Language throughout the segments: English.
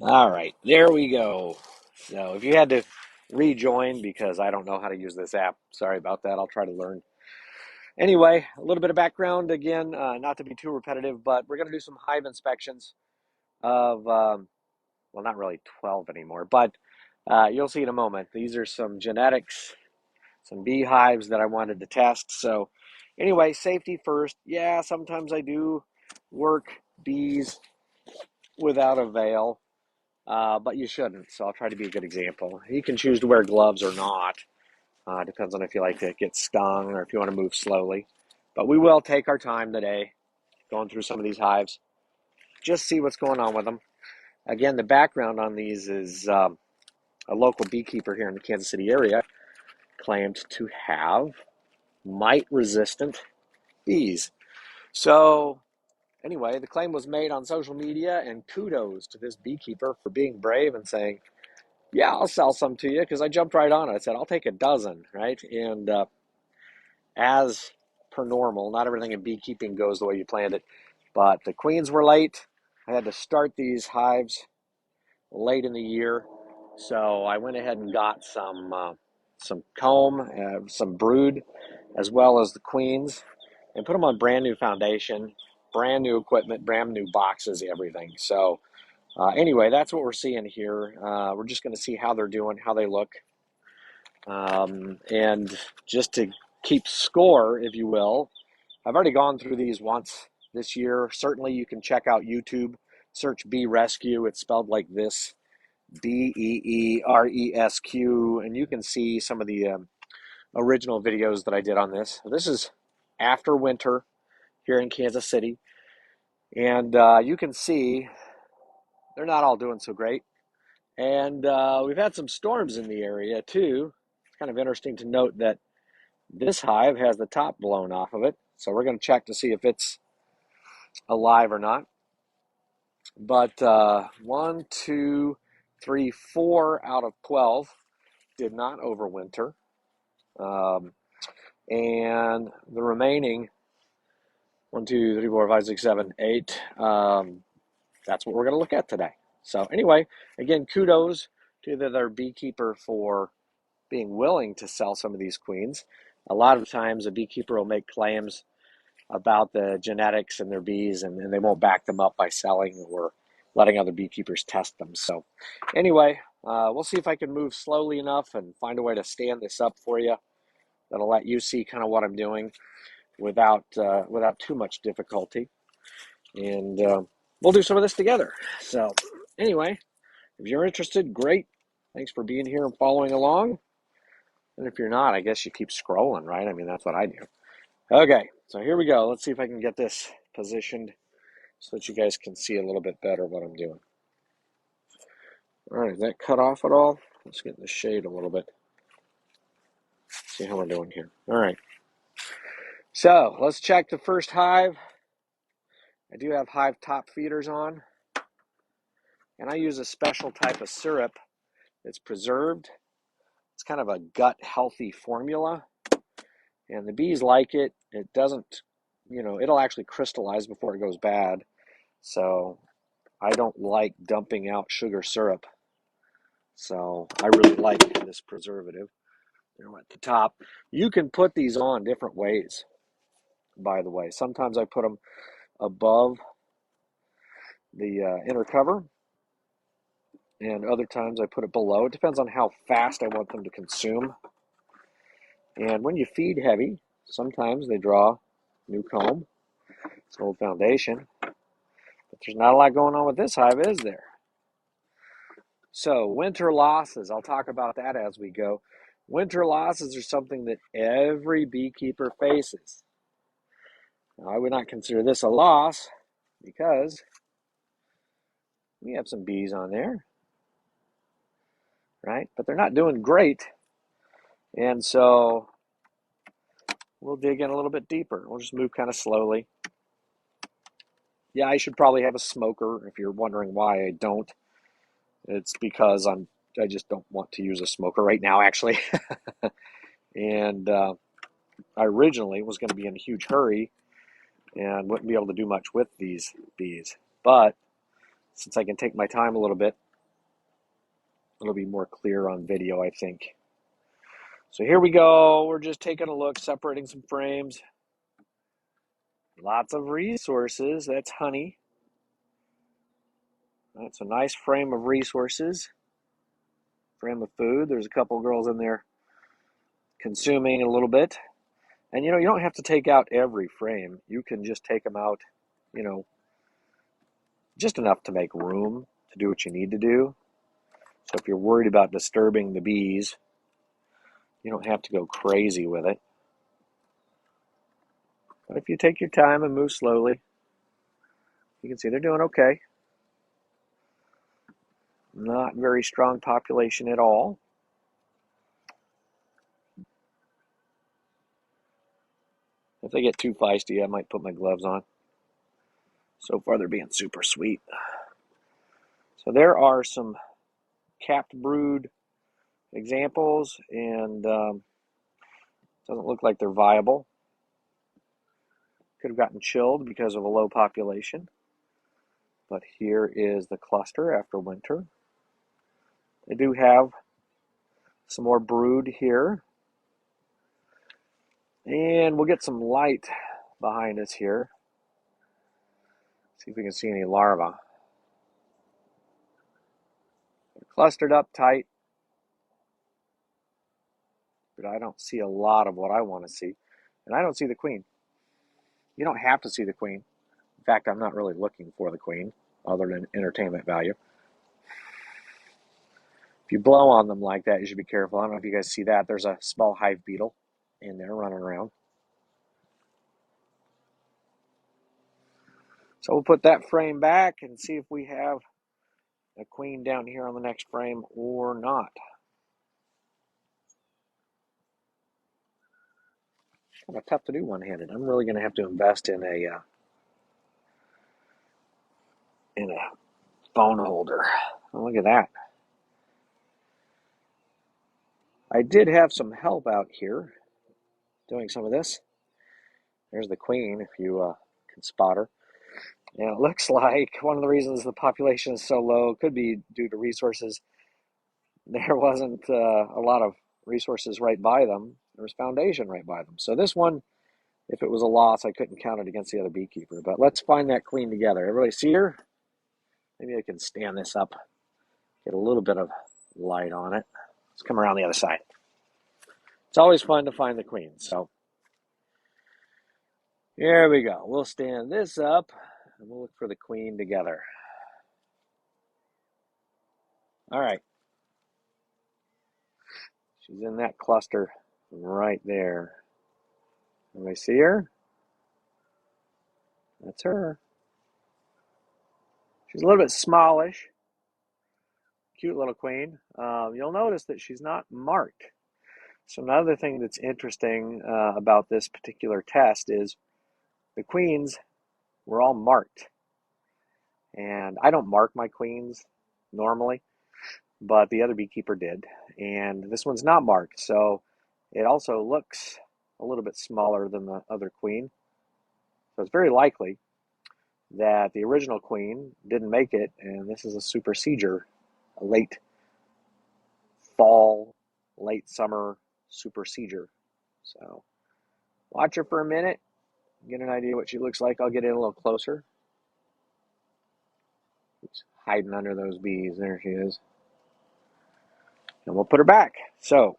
All right, there we go. So if you had to rejoin because I don't know how to use this app, sorry about that. I'll try to learn. Anyway, a little bit of background again, not to be too repetitive, but we're going to do some hive inspections of, well, not really 12 anymore, but you'll see in a moment. These are some genetics, some beehives that I wanted to test. So anyway, safety first. Yeah, sometimes I do work bees without a veil. But you shouldn't. So I'll try to be a good example. You can choose to wear gloves or not. Depends on if you like to get stung or if you want to move slowly. But we will take our time today going through some of these hives. Just see what's going on with them. Again, the background on these is a local beekeeper here in the Kansas City area claimed to have mite-resistant bees. So anyway, the claim was made on social media, and kudos to this beekeeper for being brave and saying, yeah, I'll sell some to you, because I jumped right on it. I said, I'll take a dozen, right? And as per normal, not everything in beekeeping goes the way you planned it, but the queens were late. I had to start these hives late in the year, so I went ahead and got some comb, some brood, as well as the queens, and put them on brand new foundation, brand new equipment, brand new boxes, everything. So anyway, that's what we're seeing here. We're just going to see how they're doing, how they look. And just to keep score, if you will, I've already gone through these once this year. Certainly you can check out YouTube, search BeeResQ. It's spelled like this, Beeresq, and you can see some of the original videos that I did on this. This is after winter here in Kansas City, and you can see they're not all doing so great. And we've had some storms in the area too. It's kind of interesting to note that this hive has the top blown off of it. So we're going to check to see if it's alive or not. But 1, 2, 3, 4 out of 12 did not overwinter. And the remaining 1, 2, 3, 4, 5, 6, 7, 8, that's what we're going to look at today. So anyway, again, kudos to their beekeeper for being willing to sell some of these queens. A lot of times a beekeeper will make claims about the genetics and their bees, and they won't back them up by selling or letting other beekeepers test them. So anyway, we'll see if I can move slowly enough and find a way to stand this up for you that'll let you see kind of what I'm doing without too much difficulty. And we'll do some of this together. So anyway, if you're interested, great. Thanks for being here and following along. And if you're not, I guess you keep scrolling, right? I mean, that's what I do. Okay, so here we go. Let's see if I can get this positioned so that you guys can see a little bit better what I'm doing. All right, is that cut off at all? Let's get in the shade a little bit. See how we're doing here. All right. So let's check the first hive. I do have hive top feeders on, and I use a special type of syrup that's preserved. It's kind of a gut healthy formula, and the bees like it. It doesn't, it'll actually crystallize before it goes bad. So I don't like dumping out sugar syrup. So I really like this preservative. At the top. You can put these on different ways, by the way. Sometimes I put them above the inner cover, and other times I put it below. It depends on how fast I want them to consume. And when you feed heavy, sometimes they draw new comb. It's an old foundation. But there's not a lot going on with this hive, is there? So winter losses, I'll talk about that as we go. Winter losses are something that every beekeeper faces. Now, I would not consider this a loss because we have some bees on there, right? But they're not doing great. And so we'll dig in a little bit deeper. We'll just move kind of slowly. Yeah, I should probably have a smoker. If you're wondering why I don't, it's because I just don't want to use a smoker right now, actually. And I originally was going to be in a huge hurry and wouldn't be able to do much with these bees. But since I can take my time a little bit, It'll be more clear on video, I think. So here we go. We're just taking a look, separating some frames. Lots of resources. That's honey. That's a nice frame of resources. Frame of food. There's a couple girls in there consuming a little bit. And you know, you don't have to take out every frame. You can just take them out, you know, just enough to make room to do what you need to do. So if you're worried about disturbing the bees, you don't have to go crazy with it. But if you take your time and move slowly, you can see they're doing okay. Not very strong population at all. If they get too feisty, I might put my gloves on. So far, they're being super sweet. So there are some capped brood examples, and doesn't look like they're viable. Could have gotten chilled because of a low population. But here is the cluster after winter. They do have some more brood here. And we'll get some light behind us here. See if we can see any larvae. They're clustered up tight, but I don't see a lot of what I want to see. And I don't see the queen. You don't have to see the queen. In fact, I'm not really looking for the queen, other than entertainment value. If you blow on them like that, you should be careful. I don't know if you guys see that. There's a small hive beetle in there running around. So we'll put that frame back and see if we have a queen down here on the next frame or not. Kind of tough to do one-handed. I'm really going to have to invest in a phone holder. Oh, look at that. I did have some help out here doing some of this. There's the queen, if you can spot her. And it looks like one of the reasons the population is so low could be due to resources. There wasn't a lot of resources right by them. There was foundation right by them. So this one, if it was a loss, I couldn't count it against the other beekeeper. But let's find that queen together. Everybody see her? Maybe I can stand this up, get a little bit of light on it. Let's come around the other side. It's always fun to find the queen. So here we go. We'll stand this up and we'll look for the queen together. All right. She's in that cluster right there. Everybody see her? That's her. She's a little bit smallish. Cute little queen. You'll notice that she's not marked. So another thing that's interesting about this particular test is the queens were all marked. And I don't mark my queens normally, but the other beekeeper did. And this one's not marked, so it also looks a little bit smaller than the other queen. So it's very likely that the original queen didn't make it, and this is a superseded, a late fall, late summer superseded. So watch her for a minute, get an idea what she looks like. I'll get in a little closer. She's hiding under those bees. There she is. And we'll put her back. So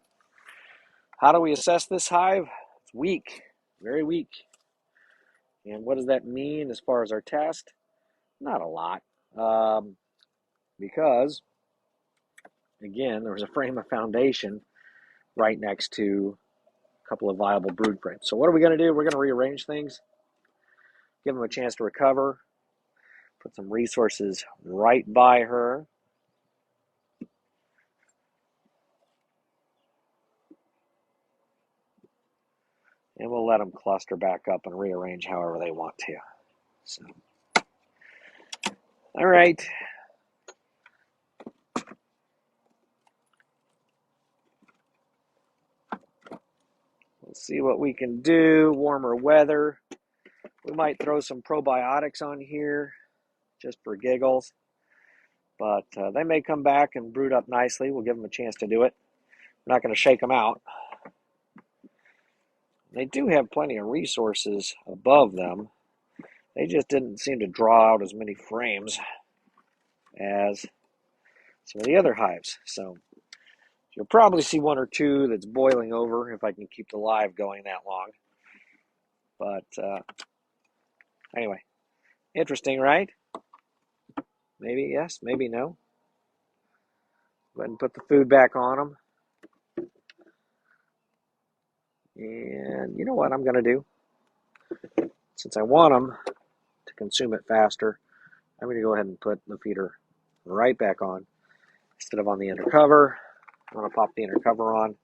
how do we assess this hive? It's weak, very weak. And what does that mean as far as our test? Not a lot, because, again, there was a frame of foundation right next to a couple of viable brood frames. So what are we going to do? We're going to rearrange things, give them a chance to recover, put some resources right by her. And we'll let them cluster back up and rearrange however they want to. So, all right. We'll see what we can do. Warmer weather. We might throw some probiotics on here just for giggles. But they may come back and brood up nicely. We'll give them a chance to do it. We're not going to shake them out. They do have plenty of resources above them. They just didn't seem to draw out as many frames as some of the other hives. So you'll probably see one or two that's boiling over if I can keep the live going that long. But anyway, interesting, right? Maybe yes, maybe no. Go ahead and put the food back on them. And you know what I'm going to do? Since I want them to consume it faster, I'm going to go ahead and put the feeder right back on. Instead of on the inner cover, I'm going to pop the inner cover on.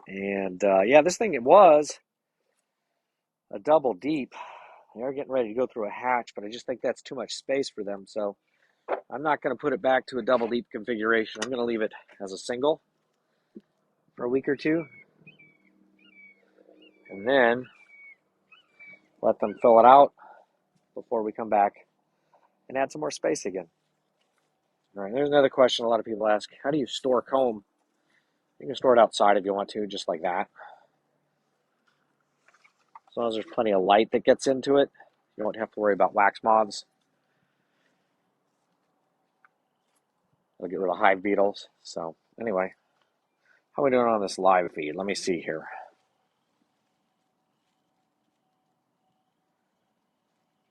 And yeah, this thing, it was a double deep. They're getting ready to go through a hatch, but I just think that's too much space for them. So I'm not going to put it back to a double deep configuration. I'm going to leave it as a single for a week or two. And then let them fill it out before we come back and add some more space again. All right, there's another question a lot of people ask. How do you store comb? You can store it outside if you want to, just like that. As long as there's plenty of light that gets into it, you don't have to worry about wax moths. It'll get rid of hive beetles. So anyway, how are we doing on this live feed? Let me see here.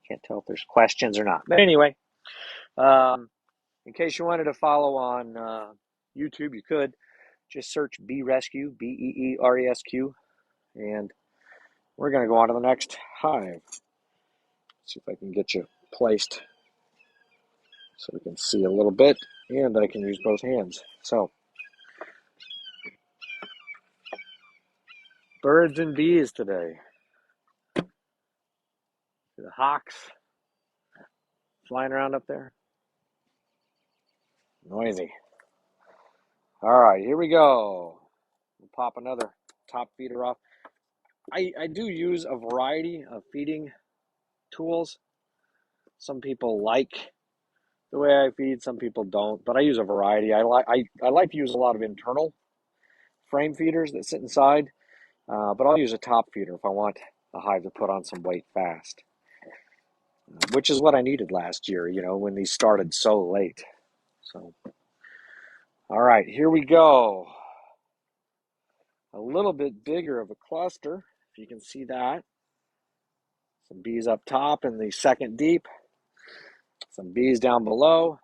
Can't tell if there's questions or not. But anyway, in case you wanted to follow on YouTube, you could just search BeeResQ, BeeResQ, and we're going to go on to the next hive. See if I can get you placed so we can see a little bit, and I can use both hands. So, birds and bees today. The hawks flying around up there. Noisy. All right, here we go. We'll pop another top feeder off. I do use a variety of feeding tools. Some people like the way I feed, some people don't, but I use a variety. I like to use a lot of internal frame feeders that sit inside, but I'll use a top feeder if I want the hive to put on some weight fast, which is what I needed last year, you know, when these started so late. So, all right, here we go. A little bit bigger of a cluster, if you can see that. Some bees up top in the second deep, some bees down below,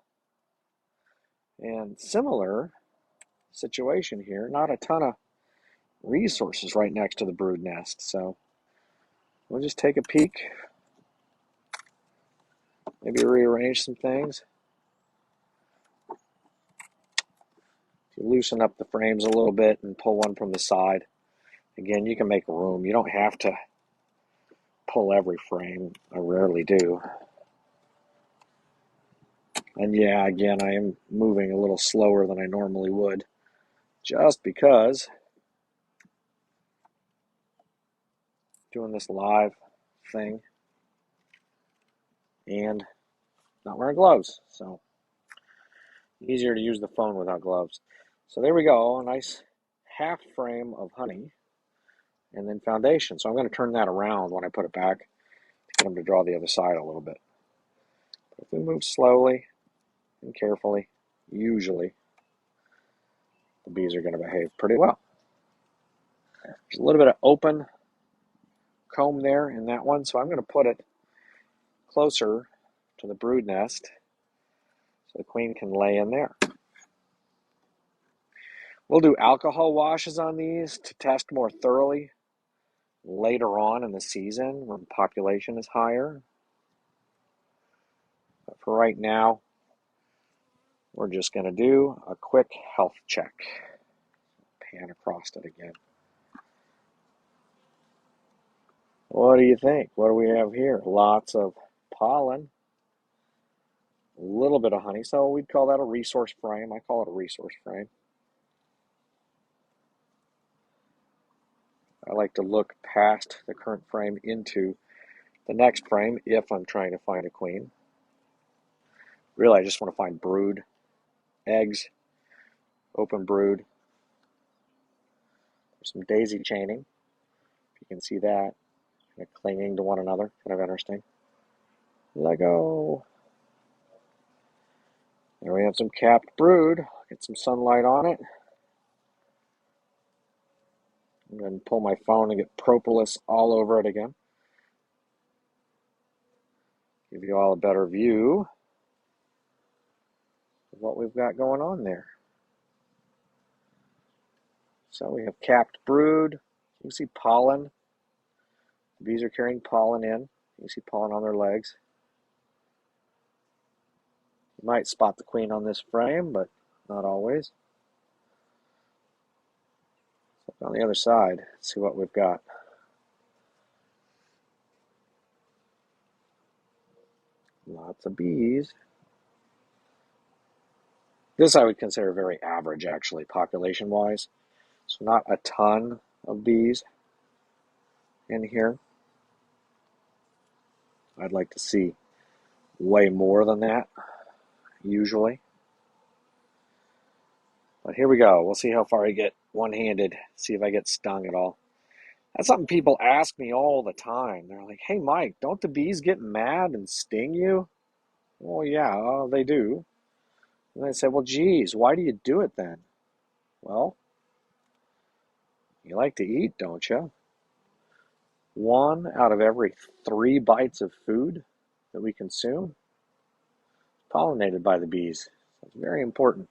and similar situation here. Not a ton of resources right next to the brood nest, so we'll just take a peek, maybe rearrange some things. If you loosen up the frames a little bit and pull one from the side, again, you can make room. You don't have to pull every frame. I rarely do. And yeah, again, I am moving a little slower than I normally would, just because doing this live thing and not wearing gloves, so easier to use the phone without gloves. So there we go, a nice half frame of honey and then foundation. So I'm going to turn that around when I put it back to get them to draw the other side a little bit. But if we move slowly and carefully, usually the bees are going to behave pretty well. There's a little bit of open comb there in that one, so I'm going to put it closer to the brood nest so the queen can lay in there. We'll do alcohol washes on these to test more thoroughly later on in the season when population is higher. But for right now, we're just going to do a quick health check. Pan across it again. What do you think? What do we have here? Lots of pollen, a little bit of honey. So we'd call that a resource frame. I call it a resource frame. I like to look past the current frame into the next frame if I'm trying to find a queen. Really, I just want to find brood, eggs, open brood. There's some daisy chaining. You can see that, kind of clinging to one another, kind of interesting. Let go. There we have some capped brood. Get some sunlight on it. I'm going to pull my phone and get propolis all over it again. Give you all a better view of what we've got going on there. So we have capped brood. You can see pollen. The bees are carrying pollen in. You can see pollen on their legs. You might spot the queen on this frame, but not always. On the other side, let's see what we've got. Lots of bees. This I would consider very average, actually, population-wise. So not a ton of bees in here. I'd like to see way more than that, usually. But here we go. We'll see how far I get one-handed, see if I get stung at all. That's something people ask me all the time. They're like, hey, Mike, don't the bees get mad and sting you? Well, yeah, they do. And I say, well, geez, why do you do it then? Well, you like to eat, don't you? 1 out of every 3 bites of food that we consume is pollinated by the bees. It's very important.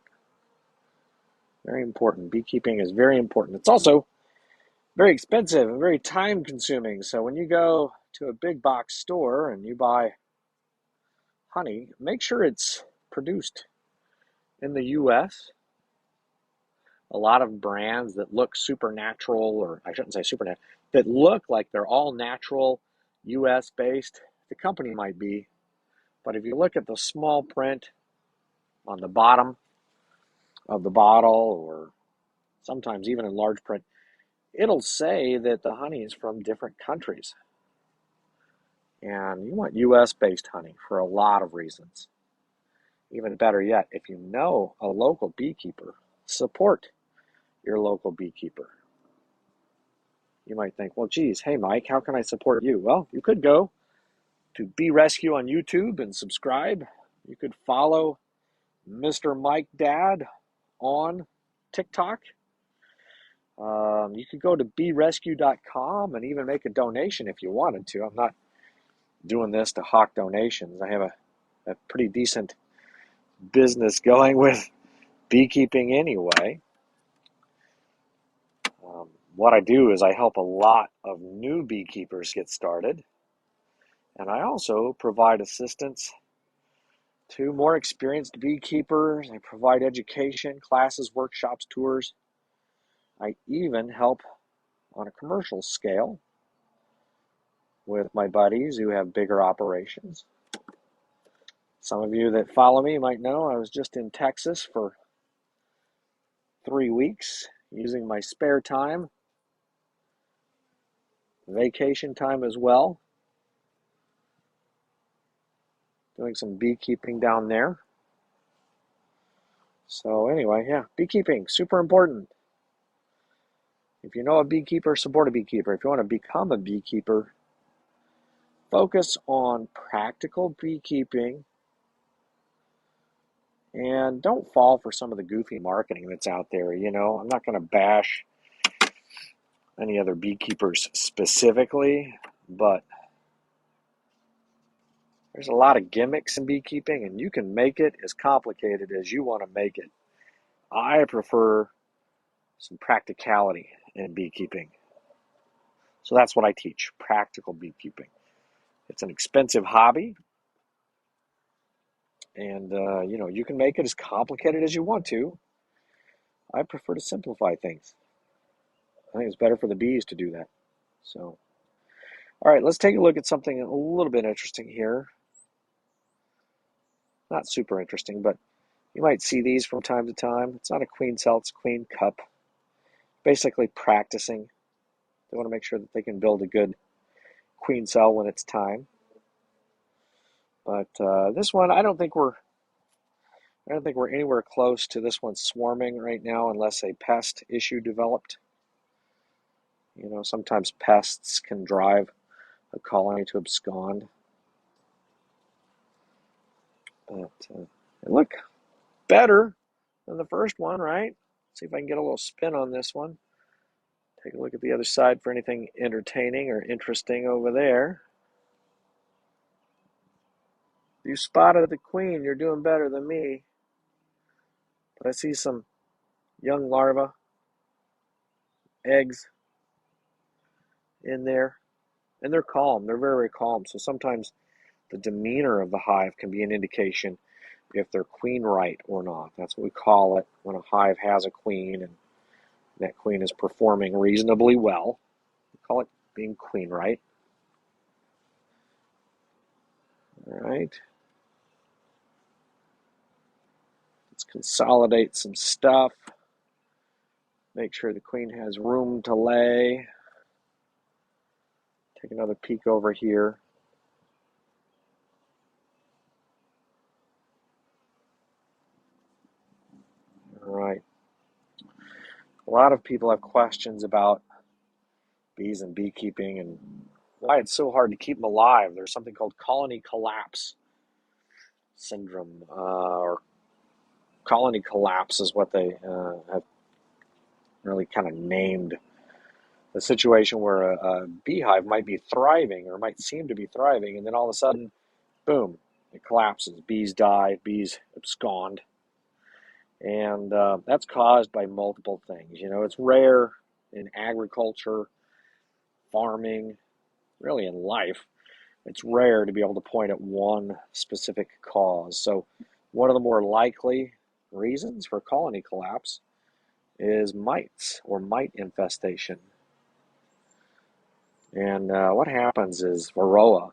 Very important. Beekeeping is very important. It's also very expensive and very time consuming. So when you go to a big box store and you buy honey, make sure it's produced in the US. A lot of brands that look supernatural, or I shouldn't say supernatural, that look like they're all natural, US based, the company might be. But if you look at the small print on the bottom of the bottle, or sometimes even in large print, it'll say that the honey is from different countries. And you want US based honey for a lot of reasons. Even better yet, if you know a local beekeeper, support your local beekeeper. You might think, well, geez, hey, Mike, how can I support you? Well, you could go to BeeResQ on YouTube and subscribe. You could follow Mr. Mike Dad on TikTok. You could go to BeeResQ.com and even make a donation if you wanted to. I'm not doing this to hawk donations. I have a pretty decent business going with beekeeping anyway. What I do is I help a lot of new beekeepers get started, and I also provide assistance to more experienced beekeepers. I provide education, classes, workshops, tours. I even help on a commercial scale with my buddies who have bigger operations. Some of you that follow me might know I was just in Texas for 3 weeks using my spare time, vacation time as well, doing some beekeeping down there. So anyway, yeah, beekeeping, super important. If you know a beekeeper, support a beekeeper. If you want to become a beekeeper, focus on practical beekeeping and don't fall for some of the goofy marketing that's out there. You know, I'm not going to bash any other beekeepers specifically, but there's a lot of gimmicks in beekeeping, and you can make it as complicated as you want to make it. I prefer some practicality in beekeeping. So that's what I teach, practical beekeeping. It's an expensive hobby, and you can make it as complicated as you want to. I prefer to simplify things. I think it's better for the bees to do that. So, all right, let's take a look at something a little bit interesting here. Not super interesting, but you might see these from time to time. It's not a queen cell, it's a queen cup. Basically practicing. They want to make sure that they can build a good queen cell when it's time. But this one, I don't think we're anywhere close to this one swarming right now, unless a pest issue developed. You know, sometimes pests can drive a colony to abscond. But they look better than the first one, right? See if I can get a little spin on this one. Take a look at the other side for anything entertaining or interesting over there. You spotted the queen. You're doing better than me. But I see some young larvae, eggs in there. And they're calm. They're very, very calm. So sometimes the demeanor of the hive can be an indication if they're queen right or not. That's what we call it when a hive has a queen and that queen is performing reasonably well. We call it being queen right. All right. Let's consolidate some stuff. Make sure the queen has room to lay. Take another peek over here. All right. A lot of people have questions about bees and beekeeping and why it's so hard to keep them alive. There's something called colony collapse syndrome, or colony collapse is what they have really kind of named the situation where a beehive might be thriving or might seem to be thriving, and then all of a sudden, boom, it collapses. Bees die, bees abscond. And that's caused by multiple things. You know, it's rare in agriculture, farming, really in life. It's rare to be able to point at one specific cause. So one of the more likely reasons for colony collapse is mites or mite infestation. And what happens is varroa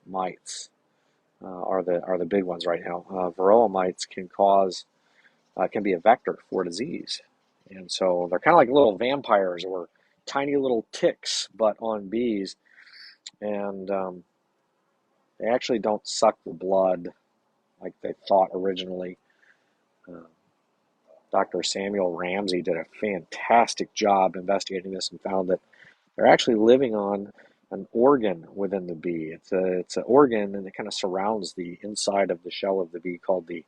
mites are the big ones right now. Varroa mites can be a vector for disease, and so they're kind of like little vampires or tiny little ticks, but on bees. And they actually don't suck the blood like they thought originally. Dr. Samuel Ramsey did a fantastic job investigating this and found that they're actually living on an organ within the bee. It's an organ, and it kind of surrounds the inside of the shell of the bee called the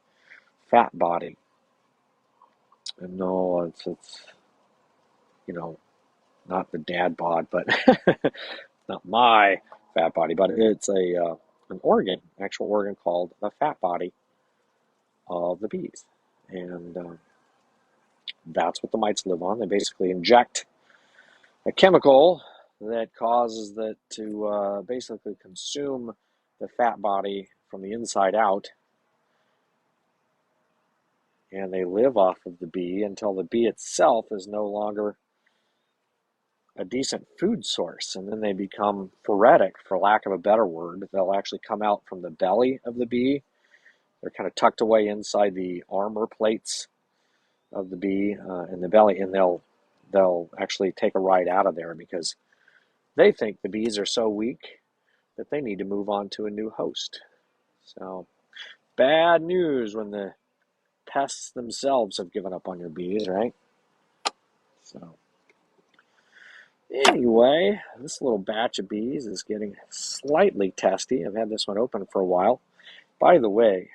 fat body. And no, it's you know, not the dad bod, but not my fat body, but it's an organ, actual organ called the fat body of the bees, and that's what the mites live on. They basically inject a chemical that causes that to basically consume the fat body from the inside out, and they live off of the bee until the bee itself is no longer a decent food source, and then they become phoretic, for lack of a better word. They'll actually come out from the belly of the bee. They're kind of tucked away inside the armor plates of the bee in the belly, and they'll actually take a ride out of there because they think the bees are so weak that they need to move on to a new host. So bad news when the pests themselves have given up on your bees, right? So anyway, this little batch of bees is getting slightly testy. I've had this one open for a while. By the way,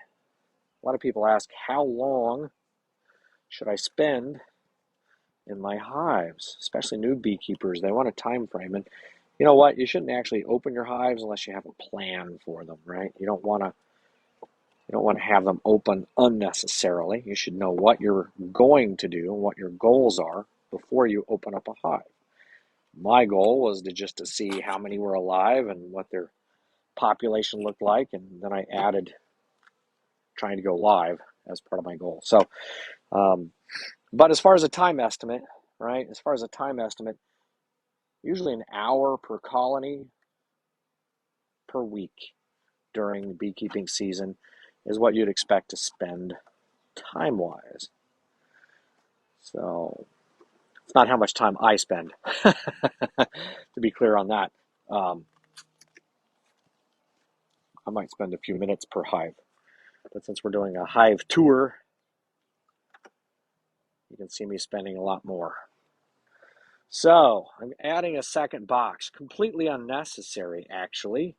a lot of people ask, how long should I spend in my hives, especially new beekeepers? They want a time frame. And you know what? You shouldn't actually open your hives unless you have a plan for them, right? You don't want to have them open unnecessarily. You should know what you're going to do and what your goals are before you open up a hive. My goal was to see how many were alive and what their population looked like, and then I added trying to go live as part of my goal. So, but as far as a time estimate, right? As far as a time estimate, usually an hour per colony per week during the beekeeping season is what you'd expect to spend time-wise. So it's not how much time I spend, to be clear on that. I might spend a few minutes per hive. But since we're doing a hive tour, you can see me spending a lot more. So I'm adding a second box, completely unnecessary actually,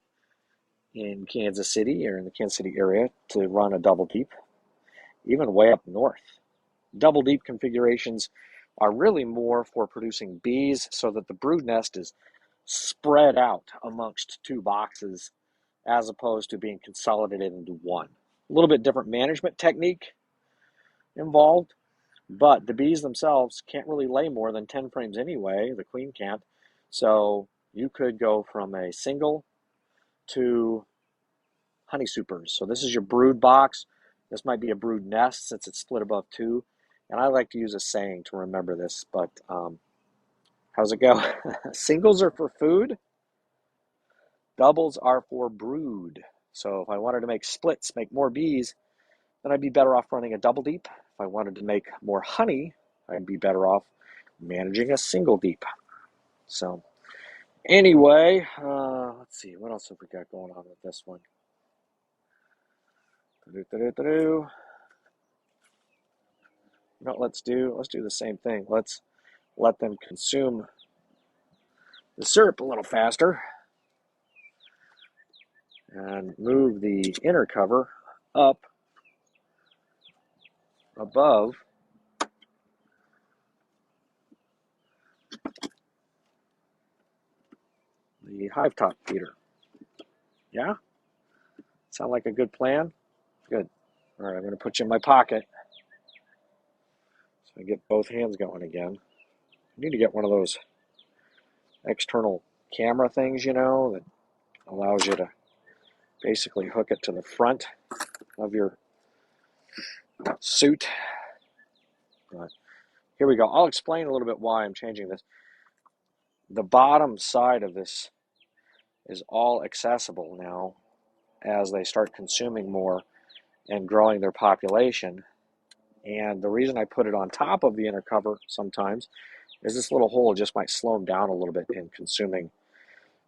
in Kansas City or in the Kansas City area to run a double deep, even way up north. Double deep configurations are really more for producing bees so that the brood nest is spread out amongst two boxes as opposed to being consolidated into one. A little bit different management technique involved, but the bees themselves can't really lay more than 10 frames anyway. The queen can't. So you could go from a single to honey supers. So this is your brood box. This might be a brood nest since it's split above two. And I like to use a saying to remember this, but how's it go? Singles are for food. Doubles are for brood. So if I wanted to make splits, make more bees, then I'd be better off running a double deep. If I wanted to make more honey, I'd be better off managing a single deep. So anyway, let's see, what else have we got going on with this one? No, let's do the same thing. Let's let them consume the syrup a little faster and move the inner cover up above the hive top feeder. Yeah? Sound like a good plan? Good. All right, I'm going to put you in my pocket so I get both hands going again. I need to get one of those external camera things, you know, that allows you to basically hook it to the front of your suit. But here we go. I'll explain a little bit why I'm changing this. The bottom side of this is all accessible now as they start consuming more and growing their population. And the reason I put it on top of the inner cover sometimes is this little hole just might slow them down a little bit in consuming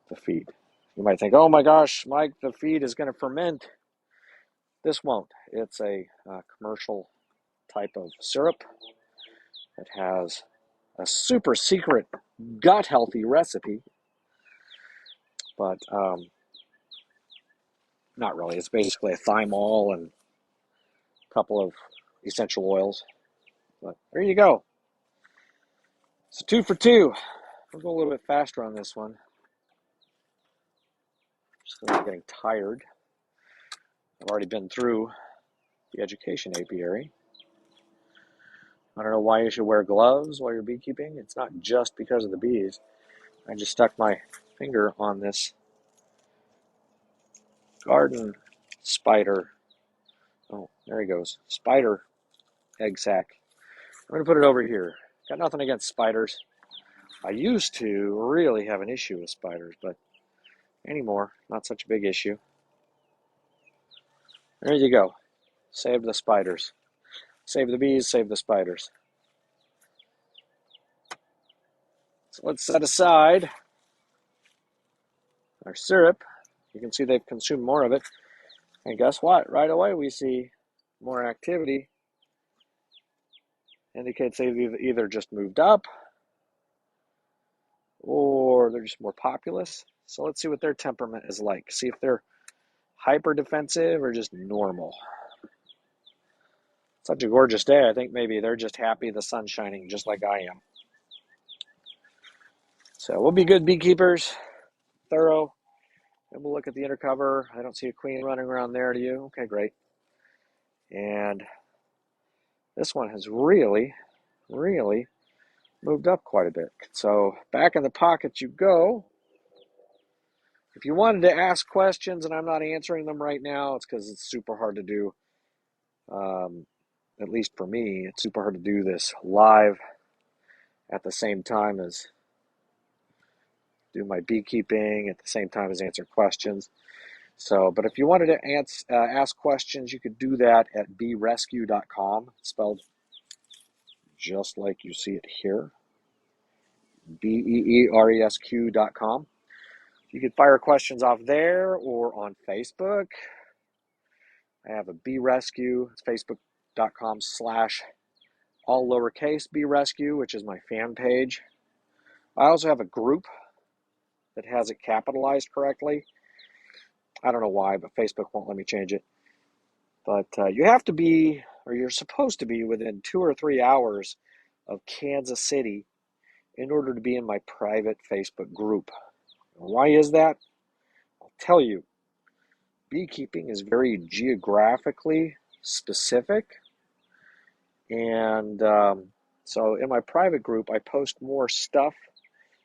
the feed. You might think, oh my gosh, Mike, the feed is going to ferment. This won't. It's a commercial type of syrup. It has a super secret gut healthy recipe, but not really. It's basically a thymol and a couple of essential oils. But there you go. It's a 2 for 2. We'll go a little bit faster on this one. Just because I'm getting tired. I've already been through the education apiary. I don't know why you should wear gloves while you're beekeeping. It's not just because of the bees. I just stuck my finger on this garden spider. Oh, there he goes. Spider egg sac. I'm going to put it over here. Got nothing against spiders. I used to really have an issue with spiders, but anymore, not such a big issue. There you go. Save the spiders. Save the bees, save the spiders. So let's set aside our syrup. You can see they've consumed more of it. And guess what? Right away we see more activity. Indicates they've either just moved up or they're just more populous. So let's see what their temperament is like. See if they're hyper defensive or just normal. Such a gorgeous day. I think maybe they're just happy the sun's shining just like I am. So we'll be good beekeepers, thorough, and we'll look at the inner cover. I don't see a queen running around there, do you? Okay, great. And this one has really, really moved up quite a bit. So back in the pocket you go. If you wanted to ask questions and I'm not answering them right now, it's because it's super hard to do. At least for me, it's super hard to do this live at the same time as do my beekeeping, at the same time as answer questions. So, but if you wanted to ask questions, you could do that at BeeResQ.com, spelled just like you see it here, BeeResQ.com. You can fire questions off there or on Facebook. I have a BeeResQ. It's facebook.com/all lowercase BeeResQ, which is my fan page. I also have a group that has it capitalized correctly. I don't know why, but Facebook won't let me change it. But you have to be, or you're supposed to be, within 2 or 3 hours of Kansas City in order to be in my private Facebook group. Why is that? I'll tell you. Beekeeping is very geographically specific. And so in my private group, I post more stuff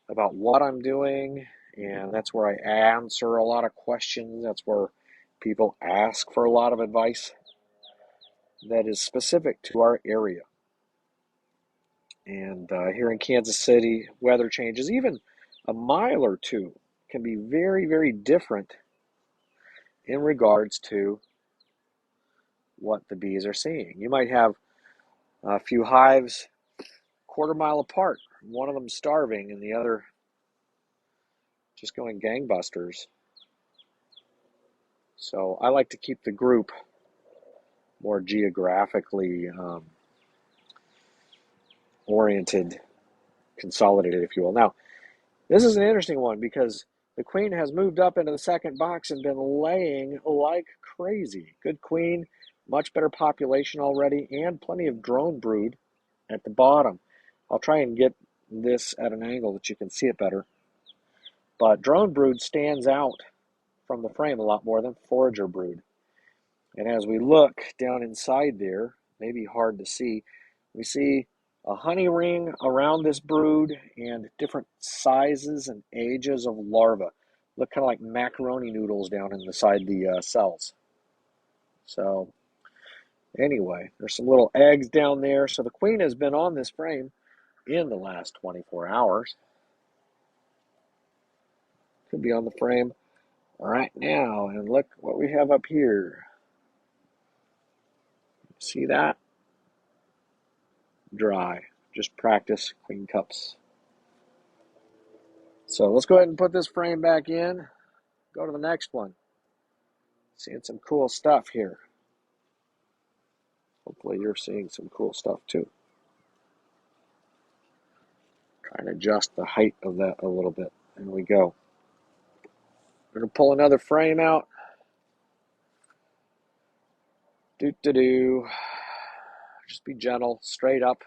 about what I'm doing. And that's where I answer a lot of questions. That's where people ask for a lot of advice that is specific to our area. And here in Kansas City, weather changes, even a mile or two, can be very, very different in regards to what the bees are seeing. You might have a few hives quarter-mile apart, one of them starving and the other just going gangbusters. So I like to keep the group more geographically oriented, consolidated, if you will. Now, this is an interesting one because the queen has moved up into the second box and been laying like crazy. Good queen, much better population already, and plenty of drone brood at the bottom. I'll try and get this at an angle that you can see it better. But drone brood stands out from the frame a lot more than forager brood. And as we look down inside there, maybe hard to see, we see a honey ring around this brood and different sizes and ages of larvae. Look kind of like macaroni noodles down inside the cells. So anyway, there's some little eggs down there. So the queen has been on this frame in the last 24 hours. Could be on the frame right now. And look what we have up here. See that? Dry. Just practice queen cups. So let's go ahead and put this frame back in. Go to the next one. Seeing some cool stuff here. Hopefully you're seeing some cool stuff too. Trying to adjust the height of that a little bit. There we go. We're going to pull another frame out. Just be gentle, straight up.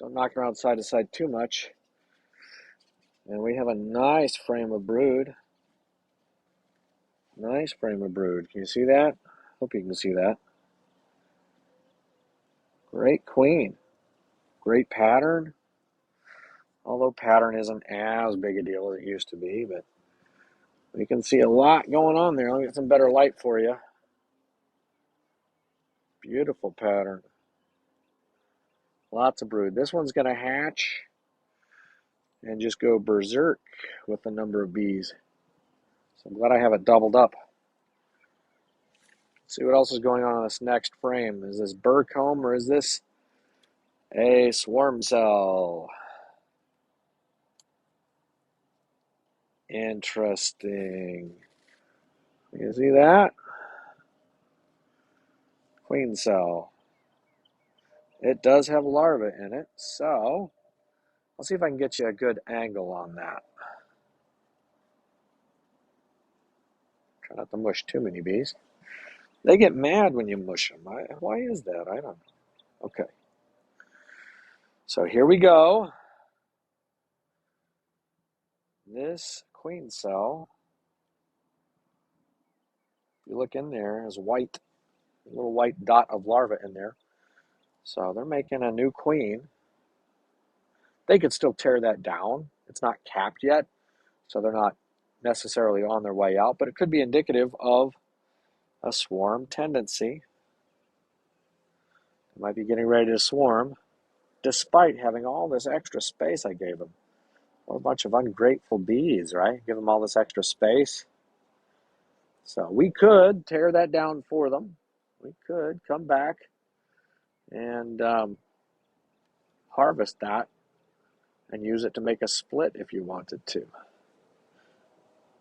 Don't knock it around side to side too much. And we have a nice frame of brood. Nice frame of brood. Can you see that? Hope you can see that. Great queen. Great pattern. Although pattern isn't as big a deal as it used to be, but you can see a lot going on there. Let me get some better light for you. Beautiful pattern. Lots of brood. This one's going to hatch and just go berserk with the number of bees. So I'm glad I have it doubled up. Let's see what else is going on this next frame. Is this burr comb or is this a swarm cell? Interesting. You see that? Queen cell. It does have larvae in it, so I'll see if I can get you a good angle on that. Try not to mush too many bees. They get mad when you mush them. Why is that? I don't know. Okay. So here we go. This queen cell, if you look in there, is white. A little white dot of larvae in there. So they're making a new queen. They could still tear that down. It's not capped yet, so they're not necessarily on their way out, but it could be indicative of a swarm tendency. They might be getting ready to swarm, despite having all this extra space I gave them. A bunch of ungrateful bees, right? Give them all this extra space. So we could tear that down for them. We could come back and harvest that and use it to make a split if you wanted to.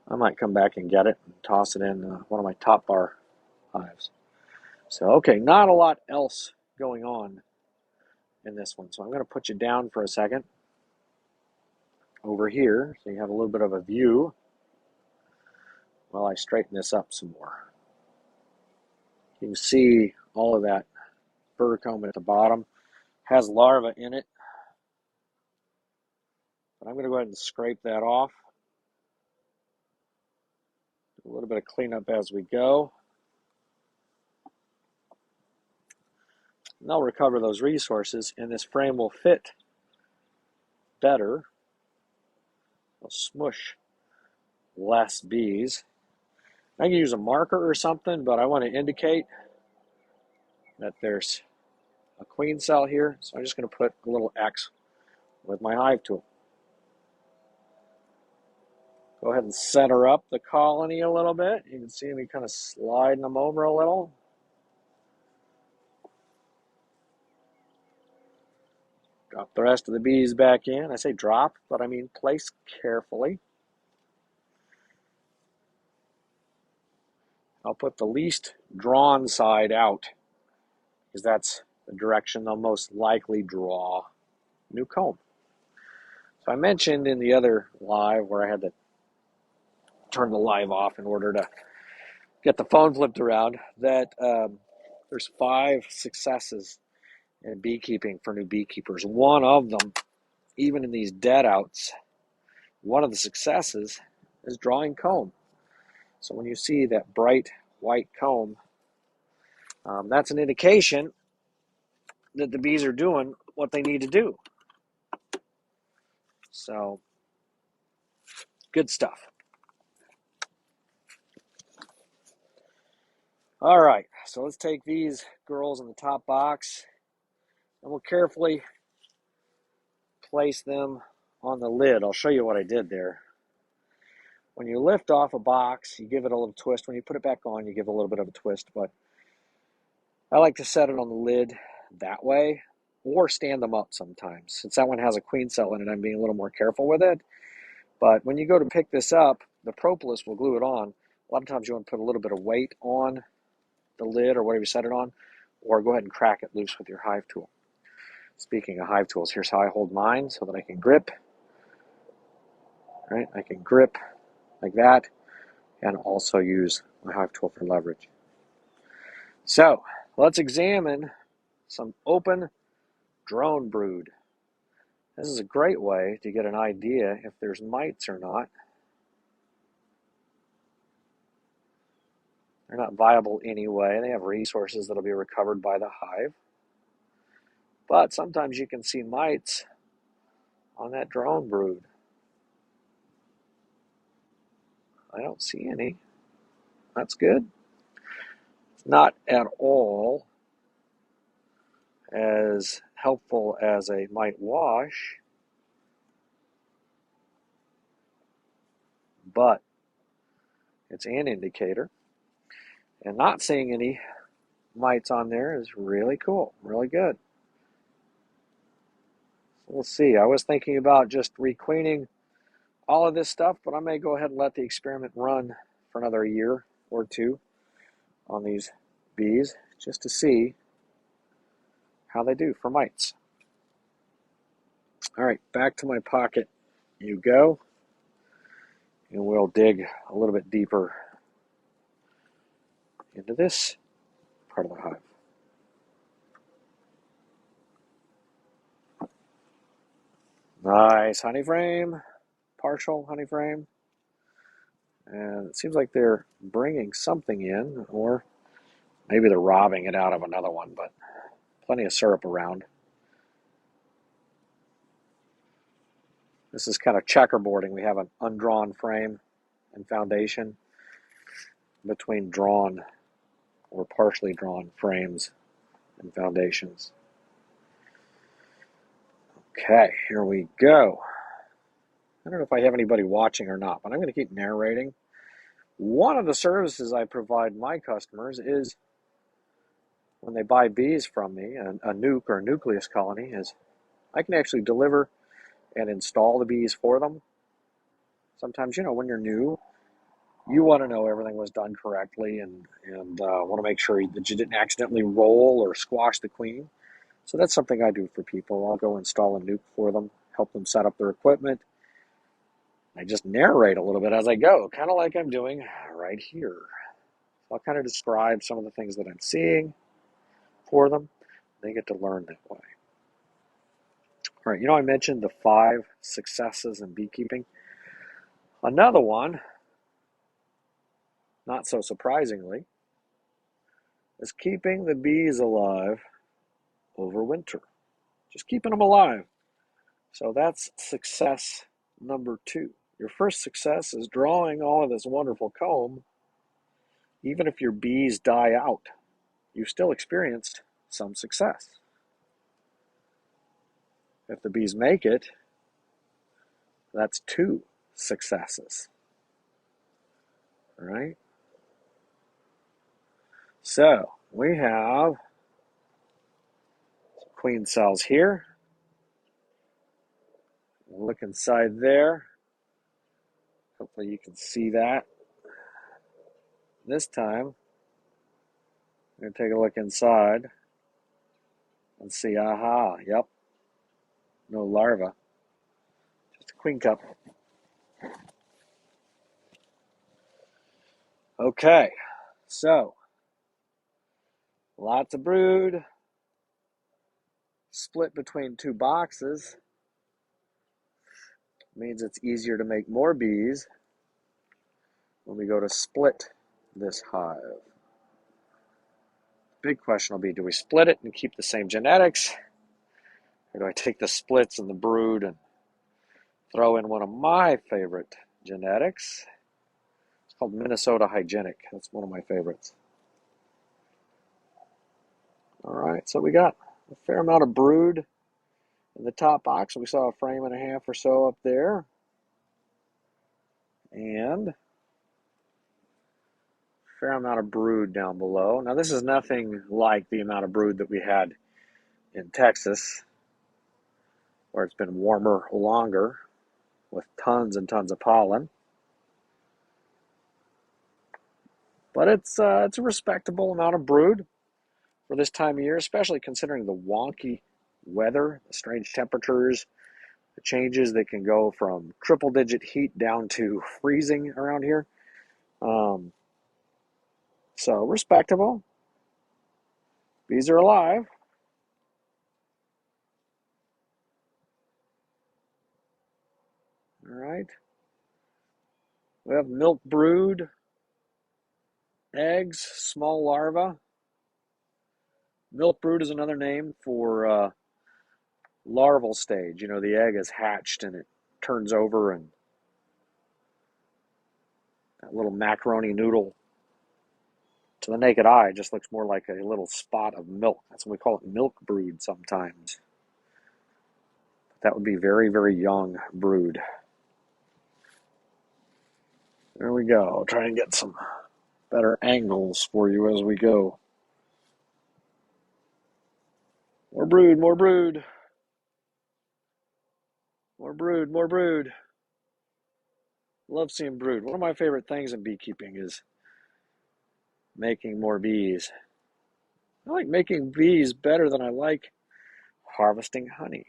I might come back and get it and toss it in one of my top bar hives. So, okay, not a lot else going on in this one. So I'm going to put you down for a second over here so you have a little bit of a view while I straighten this up some more. You can see all of that fur comb at the bottom has larvae in it. But I'm going to go ahead and scrape that off. Do a little bit of cleanup as we go. And I'll recover those resources, and this frame will fit better. I'll smush less bees. I can use a marker or something, but I want to indicate that there's a queen cell here. So I'm just going to put a little X with my hive tool. Go ahead and center up the colony a little bit. You can see me kind of sliding them over a little. Drop the rest of the bees back in. I say drop, but I mean place carefully. I'll put the least drawn side out because that's the direction they'll most likely draw new comb. So I mentioned in the other live where I had to turn the live off in order to get the phone flipped around that there's 5 successes in beekeeping for new beekeepers. One of them, even in these dead outs, one of the successes is drawing comb. So when you see that bright white comb, that's an indication that the bees are doing what they need to do. So, good stuff. All right, so let's take these girls in the top box and we'll carefully place them on the lid. I'll show you what I did there. When you lift off a box, you give it a little twist. When you put it back on, you give a little bit of a twist, but I like to set it on the lid that way or stand them up sometimes. Since that one has a queen cell in it, I'm being a little more careful with it. But when you go to pick this up, the propolis will glue it on. A lot of times you want to put a little bit of weight on the lid or whatever you set it on, or go ahead and crack it loose with your hive tool. Speaking of hive tools, here's how I hold mine so that I can grip. Right? I can grip like that and also use my hive tool for leverage. So let's examine some open drone brood. This is a great way to get an idea if there's mites or not. They're not viable anyway. They have resources that'll be recovered by the hive. But sometimes you can see mites on that drone brood. I don't see any. That's good. It's not at all as helpful as a mite wash, but it's an indicator. And not seeing any mites on there is really cool, really good. We'll see. I was thinking about just requeening all of this stuff, but I may go ahead and let the experiment run for another year or two on these bees just to see how they do for mites. All right, back to my pocket you go, and we'll dig a little bit deeper into this part of the hive. Nice honey frame, partial honey frame. And it seems like they're bringing something in, or maybe they're robbing it out of another one, but plenty of syrup around. This is kind of checkerboarding. We have an undrawn frame and foundation between drawn or partially drawn frames and foundations. Okay, here we go. I don't know if I have anybody watching or not, but I'm going to keep narrating. One of the services I provide my customers is when they buy bees from me, a nuke or a nucleus colony, is I can actually deliver and install the bees for them. Sometimes, when you're new, You want to know everything was done correctly and want to make sure that you didn't accidentally roll or squash the queen. So that's something I do for people. I'll go install a nuke for them, help them set up their equipment. I just narrate a little bit as I go, kind of like I'm doing right here. So I'll kind of describe some of the things that I'm seeing for them. They get to learn that way. All right, I mentioned the 5 successes in beekeeping. Another one, not so surprisingly, is keeping the bees alive over winter. Just keeping them alive. So that's success number 2. Your first success is drawing all of this wonderful comb. Even if your bees die out, you still experienced some success. If the bees make it, that's 2 successes. All right? So we have queen cells here. Look inside there. Hopefully you can see that. This time, I'm going to take a look inside and see, aha, yep, no larva, just a queen cup. Okay, so lots of brood, split between 2 boxes, means it's easier to make more bees when we go to split this hive. Big question will be, do we split it and keep the same genetics? Or do I take the splits and the brood and throw in one of my favorite genetics? It's called Minnesota Hygienic. That's one of my favorites. All right, so we got a fair amount of brood in the top box. We saw a frame and a half or so up there. And a fair amount of brood down below. Now, this is nothing like the amount of brood that we had in Texas, where it's been warmer longer with tons and tons of pollen. But it's a respectable amount of brood for this time of year, especially considering the wonky weather, the strange temperatures, the changes that can go from triple-digit heat down to freezing around here. So respectable. Bees are alive. All right. We have milk brood, eggs, small larvae. Milk brood is another name for larval stage. The egg is hatched and it turns over, and that little macaroni noodle to the naked eye just looks more like a little spot of milk. That's what we call it, milk brood sometimes. That would be very, very young brood. There we go. Try and get some better angles for you as we go. More brood, more brood. More brood, more brood. Love seeing brood. One of my favorite things in beekeeping is making more bees. I like making bees better than I like harvesting honey.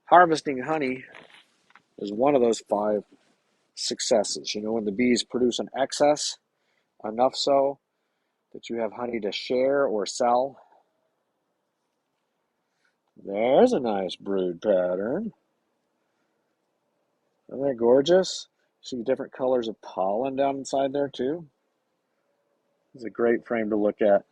Harvesting honey is one of those 5 successes. When the bees produce an excess, enough so that you have honey to share or sell. There's a nice brood pattern. Isn't that gorgeous? See different colors of pollen down inside there too. It's a great frame to look at.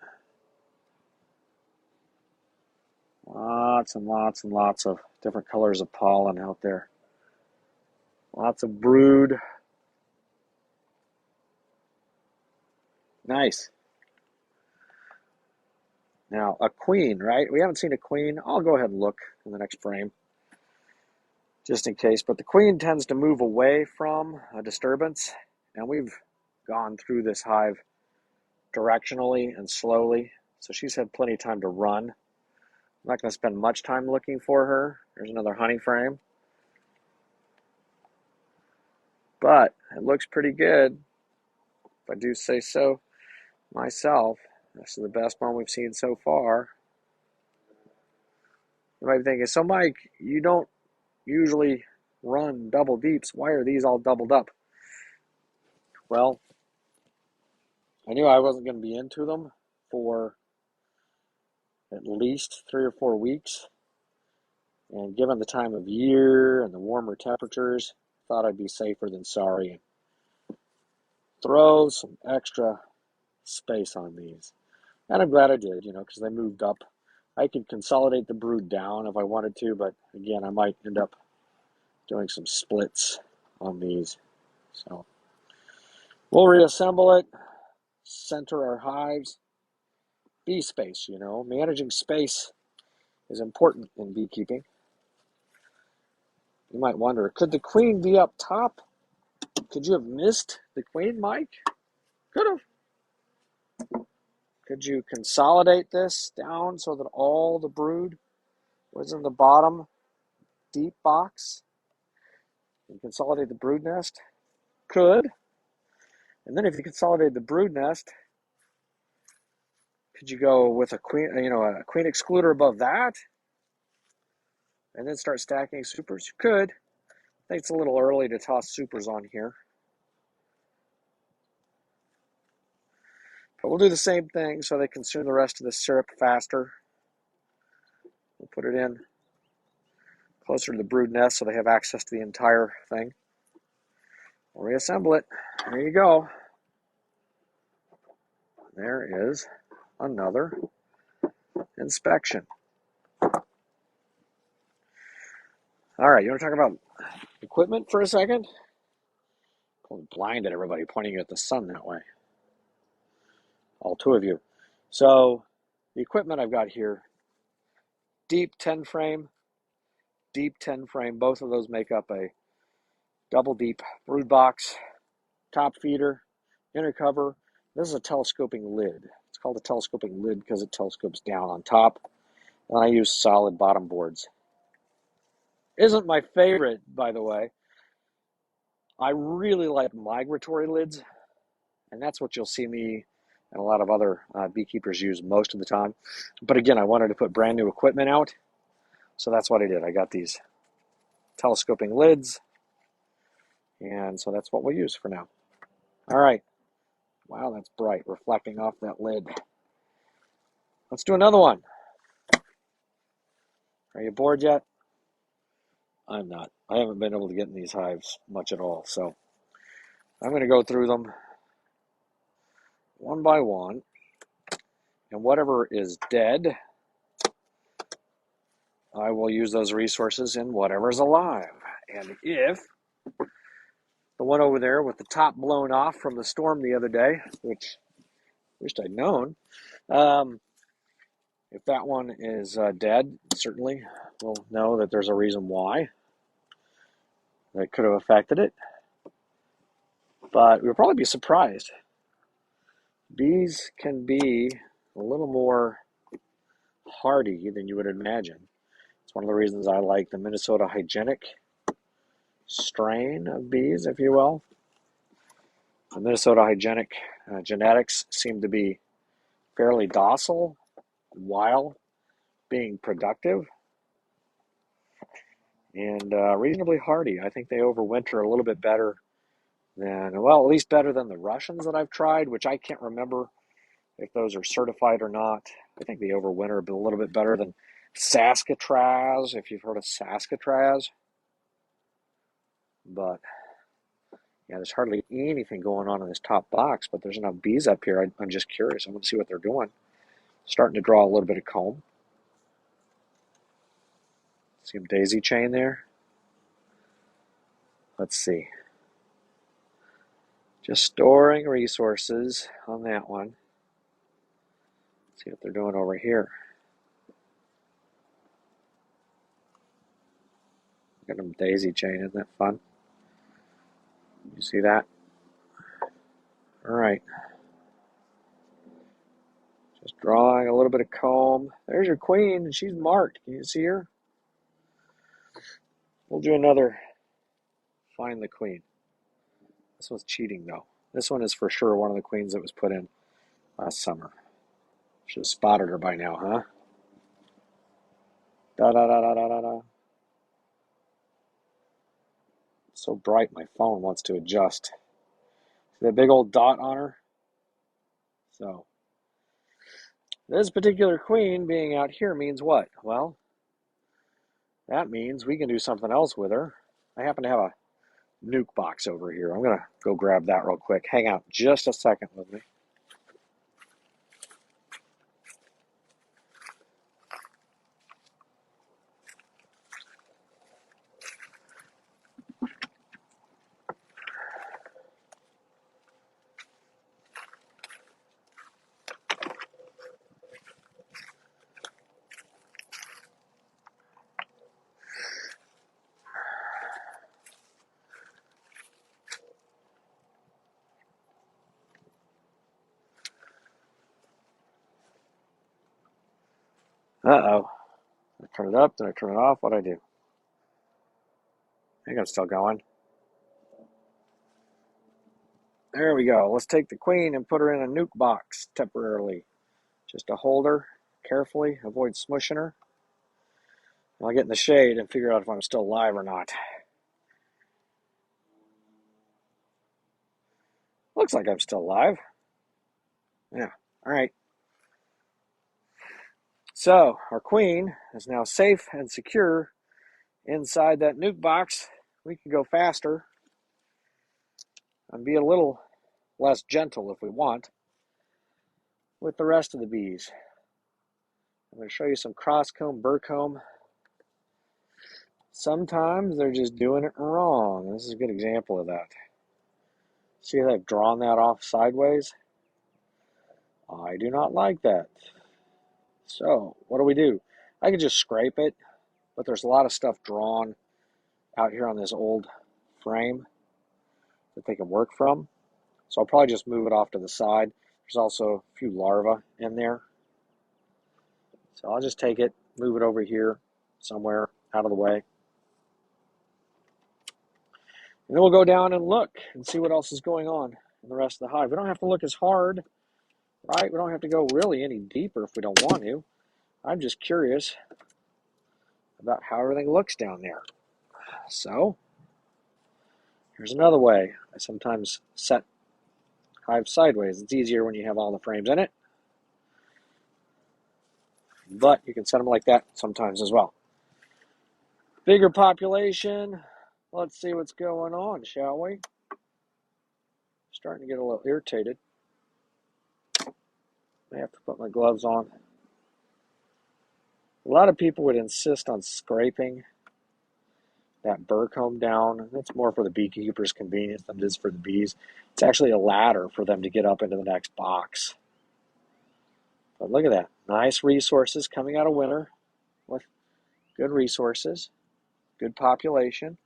Lots and lots and lots of different colors of pollen out there. Lots of brood. Nice. Now, a queen, right? We haven't seen a queen. I'll go ahead and look in the next frame, just in case. But the queen tends to move away from a disturbance, and we've gone through this hive directionally and slowly, so she's had plenty of time to run. I'm not going to spend much time looking for her. There's another honey frame. But it looks pretty good. if I do say so myself. This is the best one we've seen so far. You might be thinking, so Mike, you don't usually run double deeps. Why are these all doubled up? Well, I knew I wasn't going to be into them for at least 3 or 4 weeks. And given the time of year and the warmer temperatures, thought I'd be safer than sorry and throw some extra space on these. And I'm glad I did, because they moved up. I could consolidate the brood down if I wanted to, but again, I might end up doing some splits on these. So we'll reassemble it, center our hives. Bee space, managing space is important in beekeeping. You might wonder, could the queen be up top? Could you have missed the queen, Mike? Could have. Could you consolidate this down so that all the brood was in the bottom deep box and consolidate the brood nest? Could. And then if you consolidate the brood nest, could you go with a queen excluder above that and then start stacking supers? You could. I think it's a little early to toss supers on here. But we'll do the same thing so they consume the rest of the syrup faster. We'll put it in closer to the brood nest so they have access to the entire thing. We'll reassemble it. There you go. There is another inspection. All right, you want to talk about equipment for a second? I'm blind at everybody pointing at the sun that way. All 2 of you. So the equipment I've got here, deep 10 frame, both of those make up a double deep brood box, top feeder, inner cover. This is a telescoping lid. It's called a telescoping lid because it telescopes down on top. And I use solid bottom boards. Isn't my favorite, by the way. I really like migratory lids, and that's what you'll see me and a lot of other beekeepers use most of the time. But again, I wanted to put brand new equipment out, so that's what I did. I got these telescoping lids, and so that's what we'll use for now. All right. Wow, that's bright, reflecting off that lid. Let's do another one. Are you bored yet? I'm not. I haven't been able to get in these hives much at all, so I'm going to go through them one by one, and whatever is dead, I will use those resources in whatever's alive. And if the one over there with the top blown off from the storm the other day, which I wished I'd known, if that one is dead, certainly we'll know that there's a reason why that could have affected it. But we'll probably be surprised. Bees can be a little more hardy than you would imagine. It's one of the reasons I like the Minnesota hygienic strain of bees, if you will. The Minnesota hygienic genetics seem to be fairly docile while being productive and reasonably hardy. I think they overwinter a little bit better than, well, at least better than the Russians that I've tried, which I can't remember if those are certified or not. I think they overwinter a little bit better than Saskatraz, if you've heard of Saskatraz. But yeah, there's hardly anything going on in this top box, but there's enough bees up here. I'm just curious. I want to see what they're doing. Starting to draw a little bit of comb. See a daisy chain there? Let's see. Just storing resources on that one. Let's see what they're doing over here. Got them daisy chain, isn't that fun? You see that? All right. Just drawing a little bit of comb. There's your queen, and she's marked. Can you see her? We'll do another find the queen. This one's cheating, though. This one is for sure one of the queens that was put in last summer. Should have spotted her by now, huh? Da da da da da da da. So bright my phone wants to adjust. See that big old dot on her? So this particular queen being out here means what? Well, that means we can do something else with her. I happen to have a nuke box over here. I'm going to go grab that real quick. Hang out just a second with me. Uh-oh. I turn it up, then I turn it off. What'd I do? I think I'm still going. There we go. Let's take the queen and put her in a nuke box temporarily. Just to hold her carefully, avoid smushing her. I'll get in the shade and figure out if I'm still alive or not. Looks like I'm still alive. Yeah, all right. So our queen is now safe and secure inside that nuke box. We can go faster and be a little less gentle if we want with the rest of the bees. I'm going to show you some cross-comb, burr-comb. Sometimes they're just doing it wrong. This is a good example of that. See how I've drawn that off sideways? I do not like that. So what do? I could just scrape it, but there's a lot of stuff drawn out here on this old frame that they can work from. So I'll probably just move it off to the side. There's also a few larvae in there. So I'll just take it, move it over here somewhere out of the way. And then we'll go down and look and see what else is going on in the rest of the hive. We don't have to look as hard, right? We don't have to go really any deeper if we don't want to. I'm just curious about how everything looks down there. So here's another way. I sometimes set hive sideways. It's easier when you have all the frames in it. But you can set them like that sometimes as well. Bigger population. Let's see what's going on, shall we? Starting to get a little irritated. I have to put my gloves on. A lot of people would insist on scraping that burr comb down. That's more for the beekeeper's convenience than it is for the bees. It's actually a ladder for them to get up into the next box. But look at that. Nice resources coming out of winter with good resources, good population.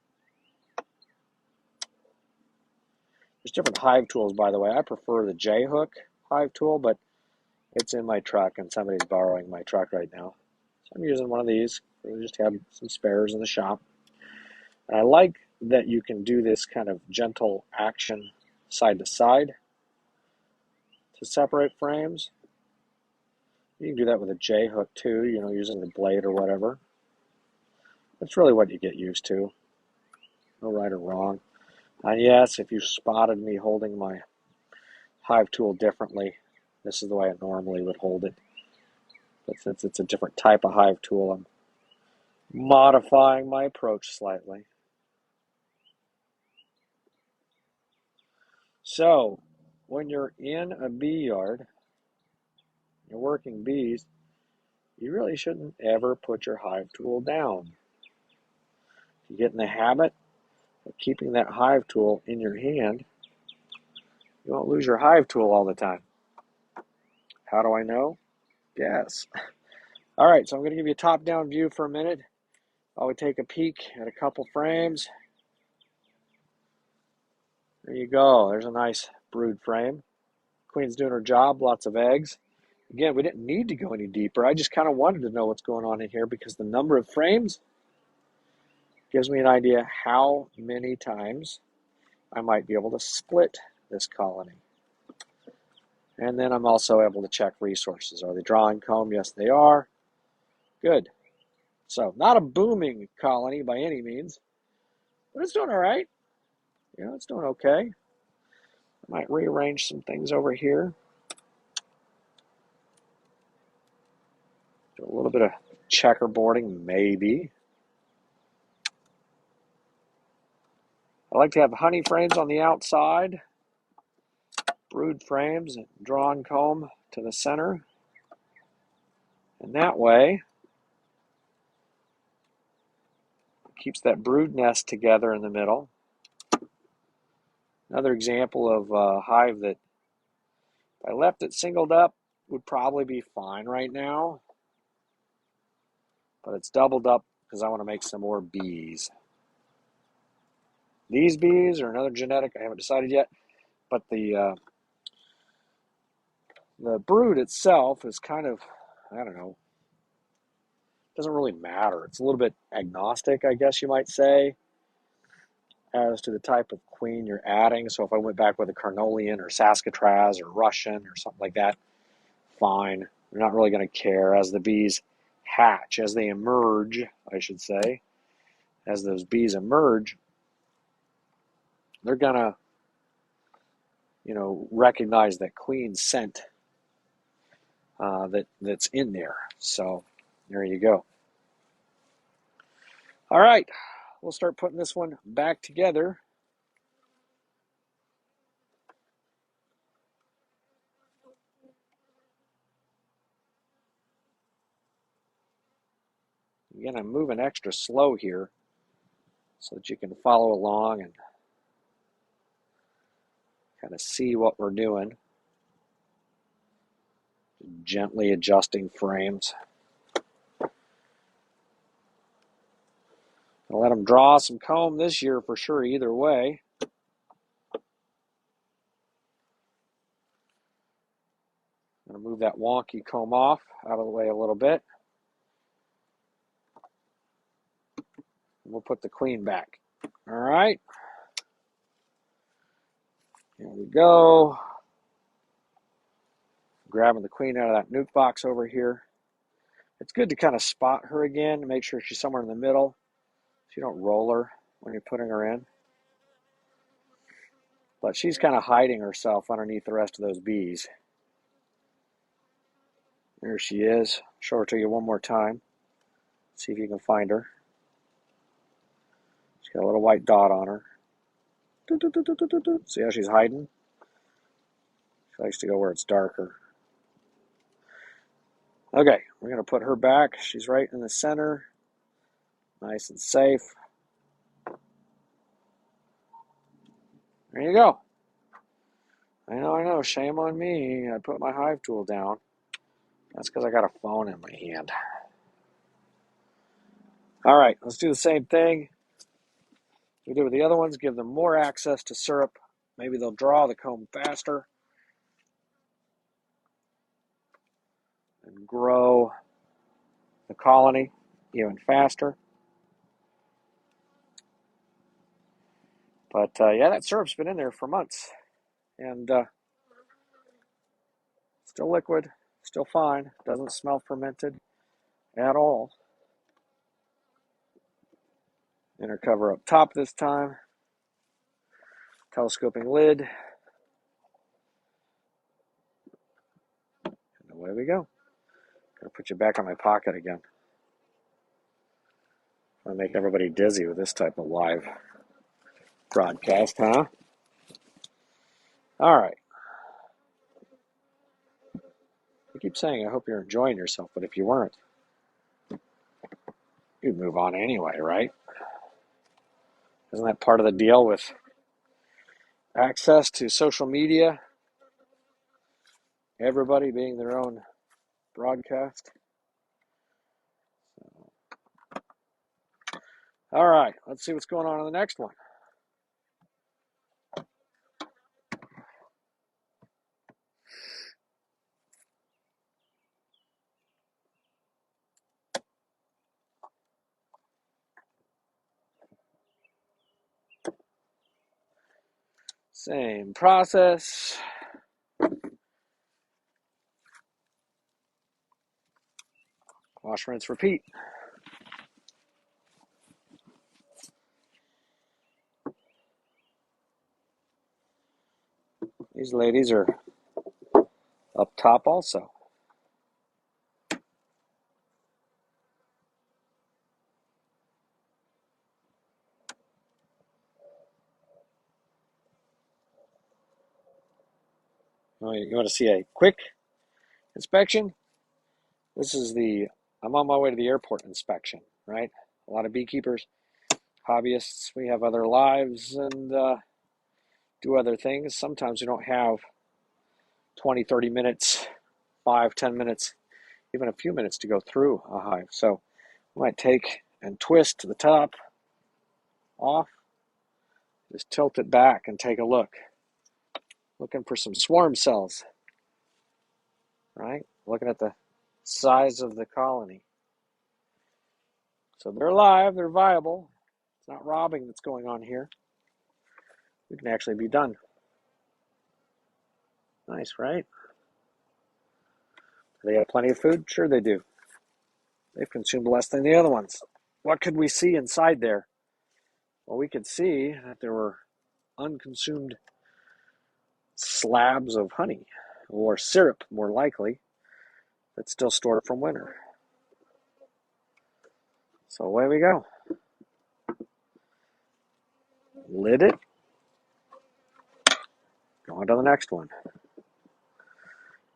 There's different hive tools, by the way. I prefer the J-hook hive tool, but it's in my truck and somebody's borrowing my truck right now. So I'm using one of these. We just have some spares in the shop. And I like that you can do this kind of gentle action side to side to separate frames. You can do that with a J-hook too, using the blade or whatever. That's really what you get used to. No right or wrong. And yes, if you spotted me holding my hive tool differently, this is the way I normally would hold it. But since it's a different type of hive tool, I'm modifying my approach slightly. So, when you're in a bee yard, you're working bees, you really shouldn't ever put your hive tool down. If you get in the habit of keeping that hive tool in your hand, you won't lose your hive tool all the time. How do I know? Guess. All right, so I'm going to give you a top-down view for a minute. While we take a peek at a couple frames. There you go. There's a nice brood frame. Queen's doing her job, lots of eggs. Again, we didn't need to go any deeper. I just kind of wanted to know what's going on in here because the number of frames gives me an idea how many times I might be able to split this colony. And then I'm also able to check resources. Are they drawing comb? Yes, they are. Good. So not a booming colony by any means, but it's doing all right. You know, it's doing okay. I might rearrange some things over here. Do a little bit of checkerboarding, maybe. I like to have honey frames on the outside, brood frames, and drawn comb to the center. And that way, it keeps that brood nest together in the middle. Another example of a hive that, if I left it singled up, would probably be fine right now. But it's doubled up because I want to make some more bees. These bees are another genetic, I haven't decided yet, but the brood itself is kind of, I don't know, doesn't really matter. It's a little bit agnostic, I guess you might say, as to the type of queen you're adding. So if I went back with a Carnolian or Saskatraz or Russian or something like that, fine. They're not really going to care as the bees hatch, as they emerge, I should say. As those bees emerge, they're going to, you know, recognize that queen scent that's in there. So there you go. All right, we'll start putting this one back together. Again, I'm moving extra slow here so that you can follow along and kind of see what we're doing. Gently adjusting frames. I'll let them draw some comb this year for sure, either way. I'm going to move that wonky comb off out of the way a little bit. And we'll put the queen back. All right. Here we go. Grabbing the queen out of that nuke box over here. It's good to kind of spot her again to make sure she's somewhere in the middle so you don't roll her when you're putting her in. But she's kind of hiding herself underneath the rest of those bees. There she is. Show her to you one more time. See if you can find her. She's got a little white dot on her. See how she's hiding? She likes to go where it's darker. Okay, we're going to put her back. She's right in the center. Nice and safe. There you go. I know. Shame on me. I put my hive tool down. That's because I got a phone in my hand. All right, let's do the same thing we did with the other ones. Give them more access to syrup. Maybe they'll draw the comb faster and grow the colony even faster. But yeah, that syrup's been in there for months. And still liquid, still fine. Doesn't smell fermented at all. Inner cover up top this time. Telescoping lid. And away we go. Gonna put you back on my pocket again. I'm gonna make everybody dizzy with this type of live broadcast, huh? All right. I keep saying I hope you're enjoying yourself, but if you weren't, you'd move on anyway, right? Isn't that part of the deal with access to social media? Everybody being their own broadcast. All right, let's see what's going on in the next one. Same process. Wash, rinse, repeat. These ladies are up top also. You want to see a quick inspection? This is I'm on my way to the airport inspection, right? A lot of beekeepers, hobbyists, we have other lives and do other things. Sometimes we don't have 20, 30 minutes, 5, 10 minutes, even a few minutes to go through a hive. So we might take and twist the top off, just tilt it back and take a look. Looking for some swarm cells, right? Looking at the size of the colony. So they're alive, they're viable. It's not robbing that's going on here. We can actually be done. Nice, right? Do they have plenty of food? Sure they do. They've consumed less than the other ones. What could we see inside there? Well, we could see that there were unconsumed slabs of honey, or syrup, more likely, that's still stored from winter. So away we go. Lid it. Go on to the next one.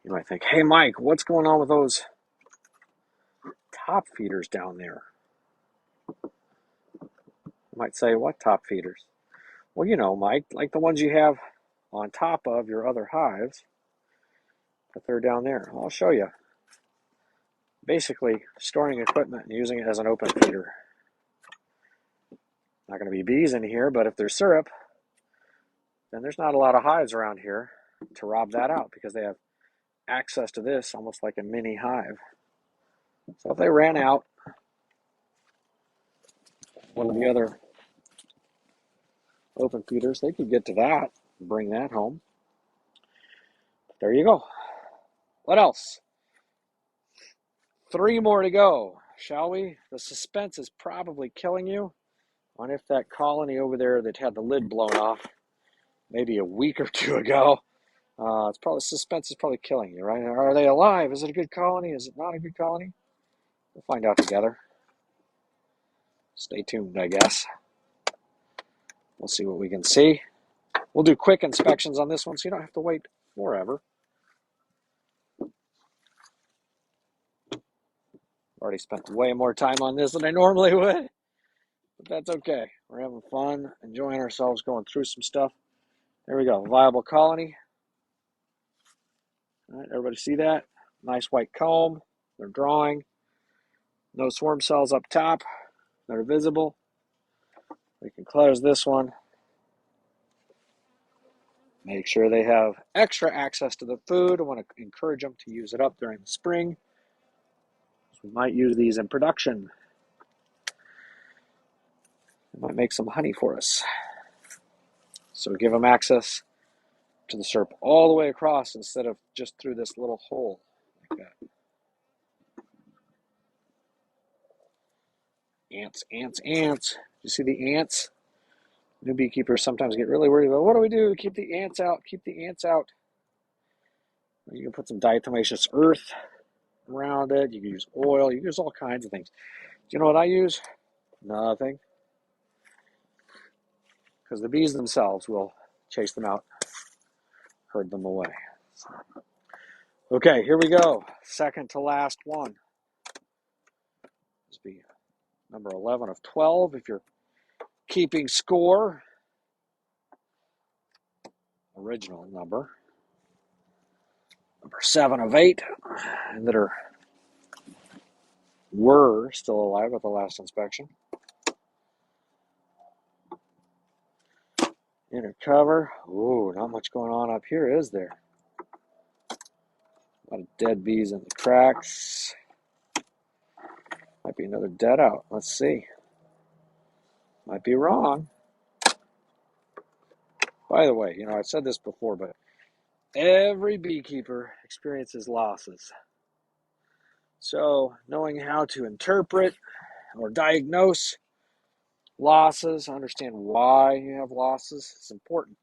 You might think, hey, Mike, what's going on with those top feeders down there? You might say, what top feeders? Well, you know, Mike, like the ones you have on top of your other hives, but they're down there. I'll show you. Basically, storing equipment and using it as an open feeder. Not going to be bees in here, but if there's syrup, then there's not a lot of hives around here to rob that out because they have access to this almost like a mini hive. So if they ran out one of the other open feeders, they could get to that and bring that home. But there you go. What else? 3 more to go, shall we? The suspense is probably killing you on if that colony over there that had the lid blown off maybe a week or 2 ago, suspense is probably killing you, right? Are they alive? Is it a good colony? Is it not a good colony? We'll find out together. Stay tuned, I guess. We'll see what we can see. We'll do quick inspections on this one so you don't have to wait forever. Already spent way more time on this than I normally would, but that's okay. We're having fun, enjoying ourselves, going through some stuff. There we go, viable colony. All right, everybody see that? Nice white comb. They're drawing. No swarm cells up top. They're visible. We can close this one. Make sure they have extra access to the food. I want to encourage them to use it up during the spring. We might use these in production. It might make some honey for us. So we give them access to the syrup all the way across instead of just through this little hole like that. Ants, ants, ants. You see the ants? New beekeepers sometimes get really worried about, what do we do? Keep the ants out, keep the ants out. You can put some diatomaceous earth around it. You can use oil. You can use all kinds of things. Do you know what I use? Nothing. Because the bees themselves will chase them out, herd them away. Okay, here we go. Second to last one. This will be number 11 of 12 if you're keeping score. Original number. Number 7 of 8. And that were still alive at the last inspection. Inner cover. Ooh, not much going on up here, is there? A lot of dead bees in the cracks. Might be another dead out. Let's see. Might be wrong. By the way, you know, I've said this before, but every beekeeper experiences losses. So knowing how to interpret or diagnose losses, understand why you have losses, is important.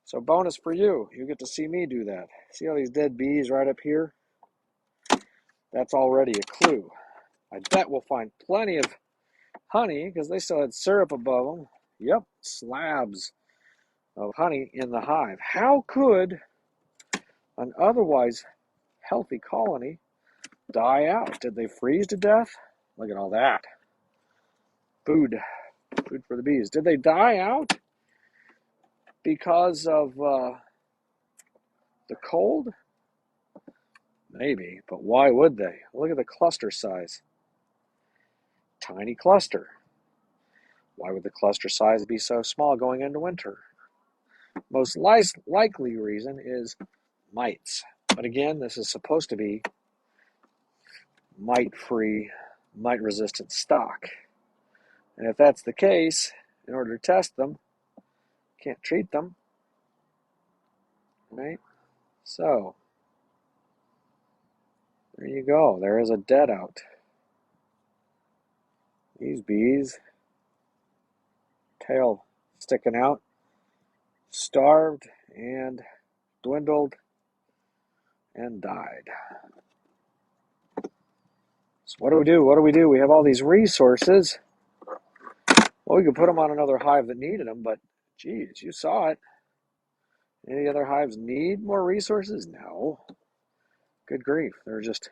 So bonus for you, you get to see me do that. See all these dead bees right up here? That's already a clue. I bet we'll find plenty of honey because they still had syrup above them. Yep, slabs of honey in the hive. How could an otherwise healthy colony die out? Did they freeze to death? Look at all that. Food for the bees. Did they die out because of the cold? Maybe, but why would they? Look at the cluster size. Tiny cluster. Why would the cluster size be so small going into winter? Most likely reason is mites. But again, this is supposed to be mite-free, mite-resistant stock. And if that's the case, in order to test them, can't treat them, right? So, there you go. There is a dead out. These bees, tail sticking out, starved and dwindled and died. So what do we do? What do we do? We have all these resources. Well, we could put them on another hive that needed them, but geez, you saw it. Any other hives need more resources? No. Good grief. They're just,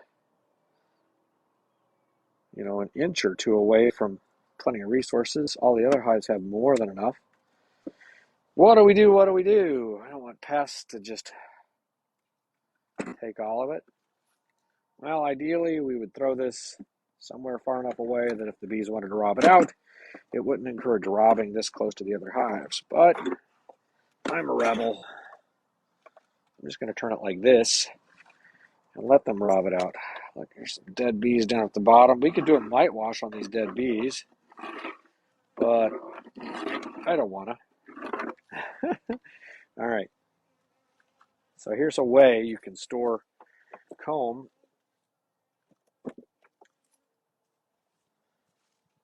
you know, an inch or two away from plenty of resources. All the other hives have more than enough. What do we do? What do we do? I don't want pests to just take all of it. Well, ideally, we would throw this somewhere far enough away that if the bees wanted to rob it out, it wouldn't encourage robbing this close to the other hives. But I'm a rebel. I'm just going to turn it like this and let them rob it out. Look, there's some dead bees down at the bottom. We could do a mite wash on these dead bees, but I don't want to. All right. So here's a way you can store comb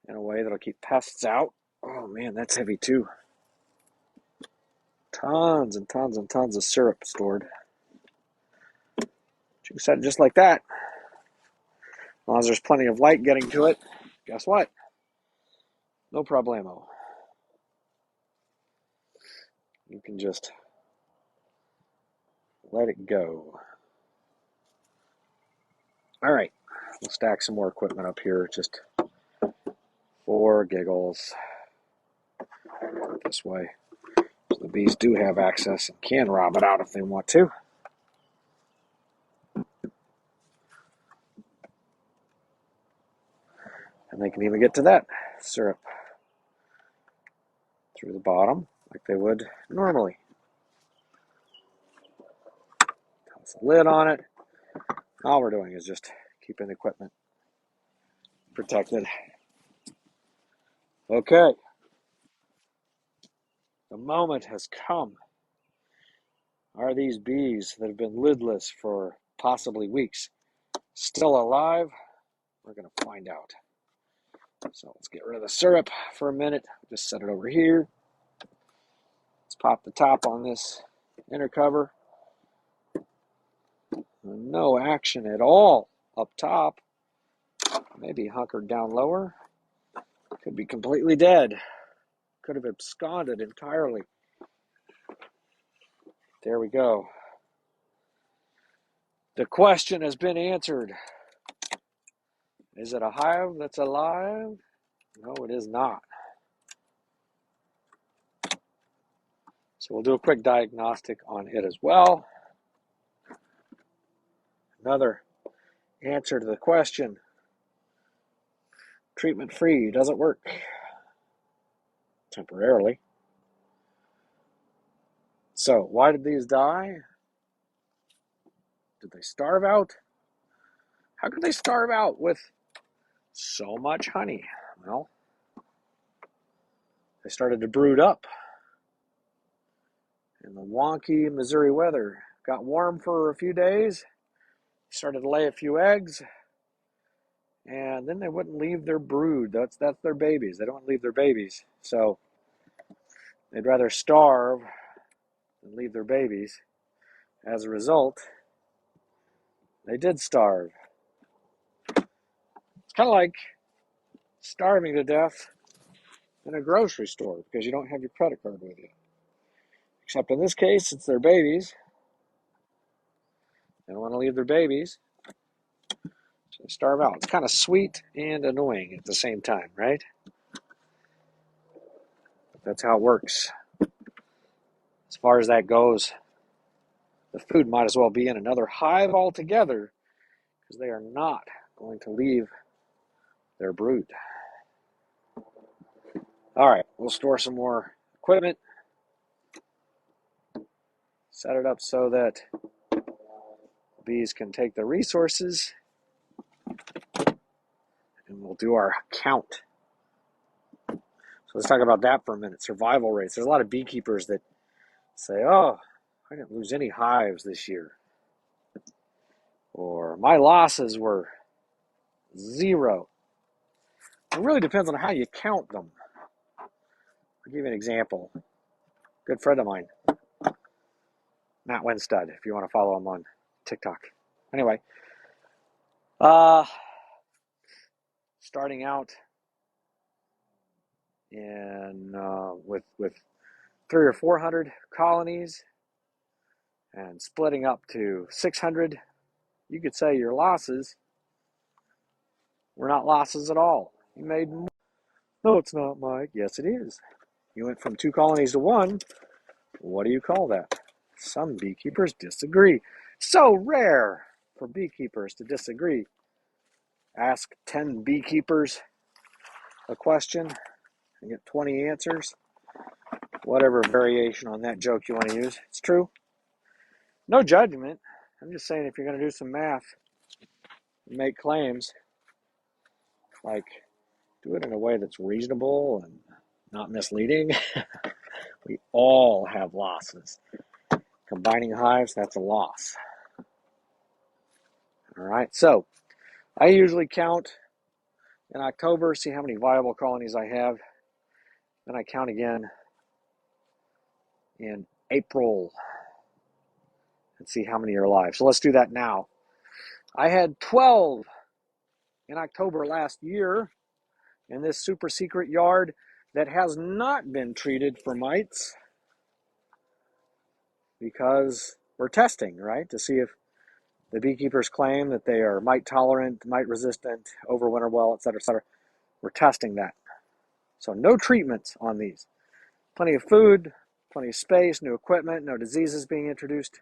in a way that'll keep pests out. Oh man, that's heavy too. Tons and tons and tons of syrup stored. You set it just like that. As long as there's plenty of light getting to it, guess what? No problemo. You can just let it go. All right, we'll stack some more equipment up here just for giggles. This way. So the bees do have access and can rob it out if they want to. And they can even get to that syrup through the bottom like they would normally. Toss a lid on it. All we're doing is just keeping the equipment protected. Okay. The moment has come. Are these bees that have been lidless for possibly weeks still alive? We're going to find out. So let's get rid of the syrup for a minute. Just set it over here. Let's pop the top on this inner cover. No action at all up top. Maybe hunkered down lower. Could be completely dead. Could have absconded entirely. There we go. The question has been answered. Is it a hive that's alive? No, it is not. So we'll do a quick diagnostic on it as well. Another answer to the question. Treatment free doesn't work. Temporarily. So why did these die? Did they starve out? How could they starve out with so much honey? Well, they started to brood up. And the wonky Missouri weather got warm for a few days, started to lay a few eggs, and then they wouldn't leave their brood. That's their babies. They don't leave their babies. So they'd rather starve than leave their babies. As a result, they did starve. It's kind of like starving to death in a grocery store because you don't have your credit card with you. Except in this case, it's their babies. They don't want to leave their babies. So they starve out. It's kind of sweet and annoying at the same time, right? That's how it works. As far as that goes, the food might as well be in another hive altogether because they are not going to leave their brood. All right, we'll store some more equipment. Set it up so that bees can take the resources, and we'll do our count. So let's talk about that for a minute. Survival rates. There's a lot of beekeepers that say, oh, I didn't lose any hives this year. Or my losses were 0. It really depends on how you count them. I'll give you an example. Good friend of mine, Matt Winstead, if you want to follow him on TikTok. Anyway, starting out in with 300 or 400 colonies and splitting up to 600, you could say your losses were not losses at all. You made more. No, it's not, Mike. Yes, it is. You went from 2 colonies to 1. What do you call that? Some beekeepers disagree. So rare for beekeepers to disagree. Ask 10 beekeepers a question and get 20 answers. Whatever variation on that joke you want to use. It's true. No judgment. I'm just saying if you're going to do some math and make claims, like do it in a way that's reasonable and not misleading. We all have losses. Combining hives, that's a loss. All right, so I usually count in October, see how many viable colonies I have. Then I count again in April and see how many are alive. So let's do that now. I had 12 in October last year in this super secret yard that has not been treated for mites because we're testing, right, to see if the beekeepers claim that they are mite tolerant, mite resistant, overwinter well, etc., etc. We're testing that. So no treatments on these. Plenty of food, plenty of space, new equipment, no diseases being introduced.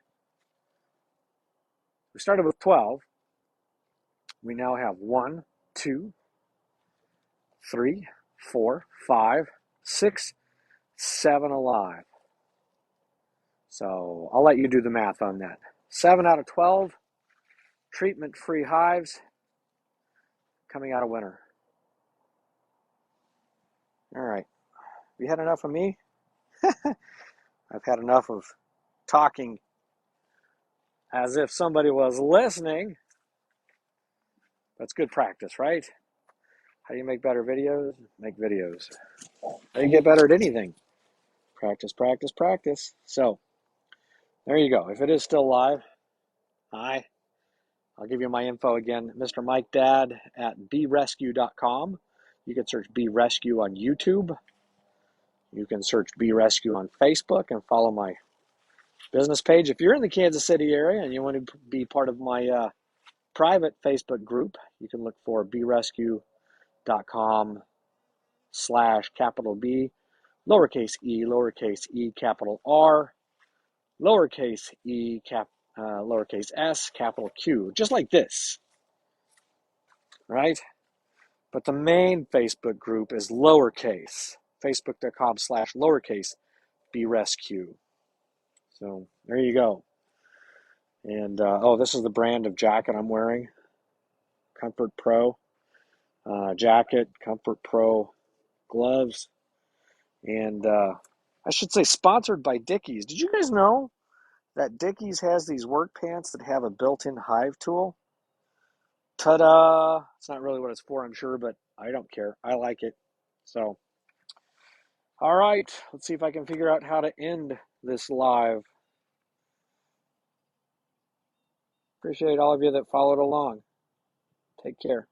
We started with 12. We now have 1, 2, 3, 4, 5, 6, 7 alive. So I'll let you do the math on that. 7 out of 12 treatment-free hives coming out of winter. All right. Have you had enough of me? I've had enough of talking as if somebody was listening. That's good practice, right? How do you make better videos? Make videos. How do you get better at anything? Practice, practice, practice. So, there you go. If it is still live, hi. I'll give you my info again. Mr. Mike Dad at BeeResQ.com. You can search BeeResQ on YouTube. You can search BeeResQ on Facebook and follow my business page. If you're in the Kansas City area and you want to be part of my private Facebook group, you can look for BeeResQ.com/capital B, lowercase e, capital R, lowercase e, lowercase s, capital Q, just like this, right? But the main Facebook group is lowercase, facebook.com/lowercase BeeResQ. So there you go. And this is the brand of jacket I'm wearing. Comfort Pro jacket, Comfort Pro gloves, and I should say sponsored by Dickies. Did you guys know that Dickies has these work pants that have a built-in hive tool? Ta-da! It's not really what it's for, I'm sure, but I don't care. I like it. So, all right. Let's see if I can figure out how to end this live. Appreciate all of you that followed along. Take care.